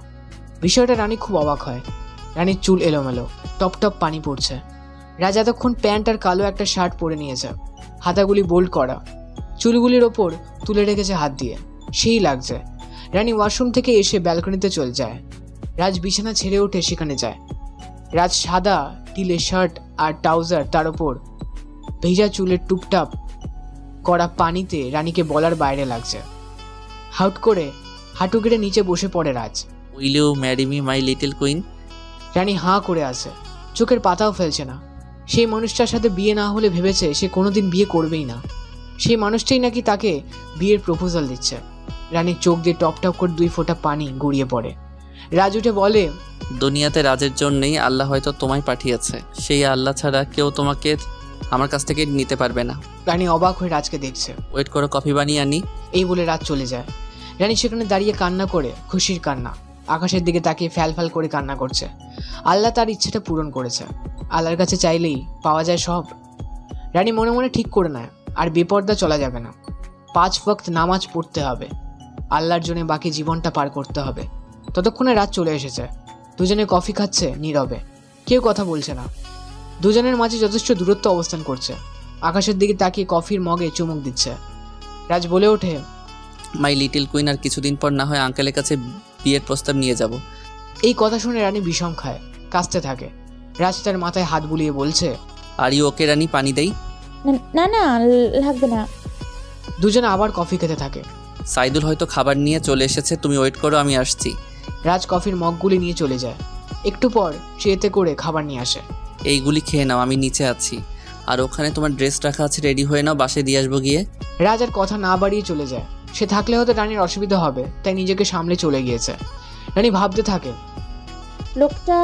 বিষয়টা রানী খুব অবাক হয়। রানীর চুল এলোমেলো, টপ টপ পানি পড়ছে। রাজ এতক্ষণ প্যান্ট আর কালো একটা শার্ট পরে নিয়েছে, হাতাগুলি বোল্ড করা, চুলগুলির ওপর তুলে রেখেছে হাত দিয়ে, সেই লাগছে। রানী ওয়াশরুম থেকে এসে ব্যালকনিতে চলে যায়। রাজ বিছানা ছেড়ে উঠে সেখানে যায়। রাজ সাদা টিলে শার্ট আর ট্রাউজার, তার ওপর ভেজা চুলের টুপটাপ করা পানিতে রানীকে বলার বাইরে লাগছে। হাউট করে হাঁটু গেড়ে নিচে বসে পড়ে Raj. Will you marry me my little queen? Rani হাঁ করে আছে, চোখের পাতাও ফেলছে না। সেই মানুষটার সাথে বিয়ে না হলে ভেবেছে সে কোনোদিন বিয়ে করবেই না। সেই মানুষটাই নাকি তাকে বিয়ের প্রপোজাল দিচ্ছে। রানীর চোখ দিয়ে টপ টপ করে 2 ফোঁটা পানি গড়িয়ে পড়ে। রাজ উঠে বলে, দুনিয়াতে রাজের জন্যই আল্লাহ হয়তো তোমায় পাঠিয়েছে। সেই আল্লাহ ছাড়া কেউ তোমাকে আমার কাছ থেকে নিতে পারবে না। রানী অবাক হয়ে রাজকে দেখছে। ওয়েট করো, কফি বানিয়ে আনি। এই বলে রাজ চলে যায়। রানী সেখানে দাঁড়িয়ে কান্না করে, খুশির কান্না। আকাশের দিকে তাকিয়ে ফ্যাল ফ্যাল করে কান্না করছে। আল্লাহ তার ইচ্ছেটা পূরণ করেছে। আল্লাহর কাছে চাইলেই পাওয়া যায় সব। রানী মনে মনে ঠিক করে নেয় আর বেপর্দা চলা যাবে না। 5 ওয়াক্ত নামাজ পড়তে হবে, আল্লাহর জন্য বাকি জীবনটা পার করতে হবে। ততক্ষণে রাত চলে এসেছে। দুজনে কফি খাচ্ছে নীরবে, কেউ কথা বলছে না। দুজনের মাঝে যথেষ্ট দূরত্ব অবস্থান করছে। আকাশের দিকে তাকিয়ে কফির মগে চুমুক দিচ্ছে। রাজ বলে ওঠে, মাই লিটল কুইন, আর কিছুদিন পর না হয় আঙ্কেলের কাছে বিয়ের প্রস্তাব নিয়ে যাব। এই কথা শুনে রানী বিষম খায়, কাঁদতে থাকে। রাজ তার মাথায় হাত বুলিয়ে বলছে, আর ইউ ওকে রানী, পানি দেই? না না লাগবে না। দুজনে আবার কফি খেতে থাকে। সাইদুল হয়তো খাবার নিয়ে চলে এসেছে, তুমি ওয়েট করো, আমি আসছি। রাজ কফির মগগুলি নিয়ে চলে যায়। একটু পর ট্রেতে করে খাবার নিয়ে আসে। এইগুলি খেয়ে নাও, আমি নিচে আছি। আর ওখানে তোমার ড্রেস রাখা আছে, রেডি হয়ে নাও, বাসায় দিয়ে আসবো গিয়ে। রাজ আর কথা না বাড়িয়ে চলে যায়। সে থাকলে হয়তো রানীর অসুবিধা হবে, তাই নিজেকে সামলে চলে গিয়েছে। রানী ভাবতে থাকে, লোকটা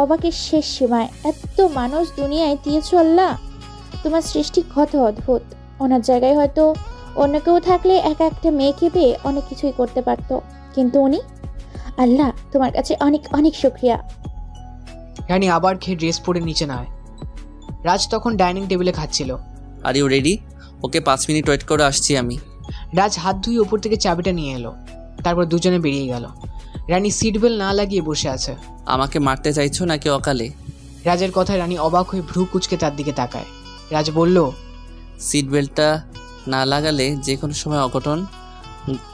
অবাকের শেষ সীমায়। এত মানুষ দুনিয়ায় দিয়েছ আল্লাহ, তোমার সৃষ্টি কত অদ্ভুত। ওনার জায়গায় হয়তো অন্য কেউ থাকলে একা একটা মেয়েকে পেয়ে অনেক কিছুই করতে পারতো, কিন্তু উনি, আল্লাহ তোমার কাছে অনেক অনেক শুক্রিয়া। রানী আবার খেয়ে ড্রেস পরে নিচে নায়। রাজ তখন ডাইনিং টেবিলে খাচ্ছিল। Are you ready? Okay 5 minute wait করে আসছি আমি। রাজ হাত ধুয়ে ওপর থেকে চাবিটা নিয়ে এলো। তারপর দুজনে বেরিয়ে গেল। রানী সিট বেল্ট না লাগিয়ে বসে আছে। আমাকে মারতে চাইছো নাকি অকালে? রাজের কথায় রানী অবাক হয়ে ভ্রু কুচকে তার দিকে তাকায়। রাজ বলল, সিট বেল্টটা না লাগালে যে কোনো সময় অঘটন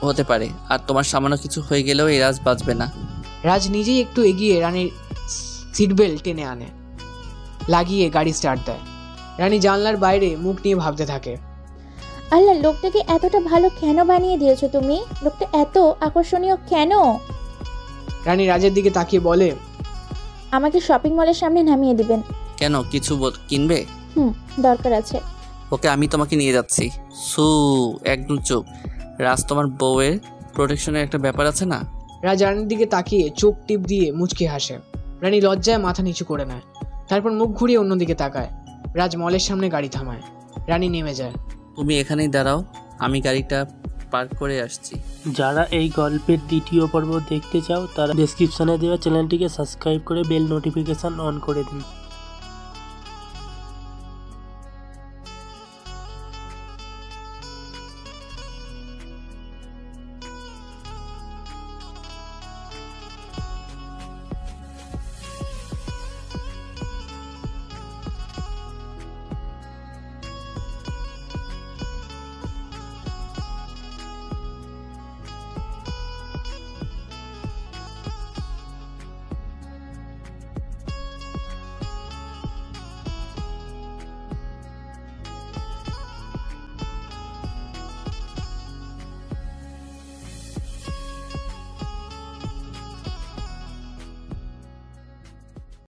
হতে পারে, আর তোমার সামান্য কিছু হয়ে গেলেও এই রাজ বাঁচবে না। রাজ নিজেই একটু এগিয়ে রানীর সিট বেল্ট টেনে আনে, লাগিয়ে গাড়ি স্টার্ট দেয়। রানী জানলার বাইরে মুখ নিয়ে ভাবতে থাকে, আল্লাহ লোকটাকে এতটা ভালো কেন বানিয়ে দিয়েছো তুমি? লোকটা এত আকর্ষণীয় কেন? রানী রাজের দিকে তাকিয়ে বলে, আমাকে শপিং মলের সামনে নামিয়ে দিবেন। কেন, কিছু কিনবে? দরকার আছে। ওকে, আমি তোমাকে নিয়ে যাচ্ছি। একদম চুপ। রাজ, তোমার বউয়ের প্রোটেকশনের একটা ব্যাপার আছে না? রাজ রানীর দিকে তাকিয়ে চোখ টিপ দিয়ে মুচকি হাসে। রানী লজ্জায় মাথা নিচু করে নেয়, তারপর মুখ ঘুরিয়ে অন্যদিকে তাকায়। রাজ মলের সামনে গাড়ি থামায়। রানী নেমে যায়। তুমি এখানেই দাঁড়াও, আমি গাড়িটা পার্ক করে আসছি। যারা এই গল্পের দ্বিতীয় পর্ব দেখতে চাও তারা ডেসক্রিপশনে দেওয়া চ্যানেলটিকে সাবস্ক্রাইব করে বেল নোটিফিকেশন অন করে দিন।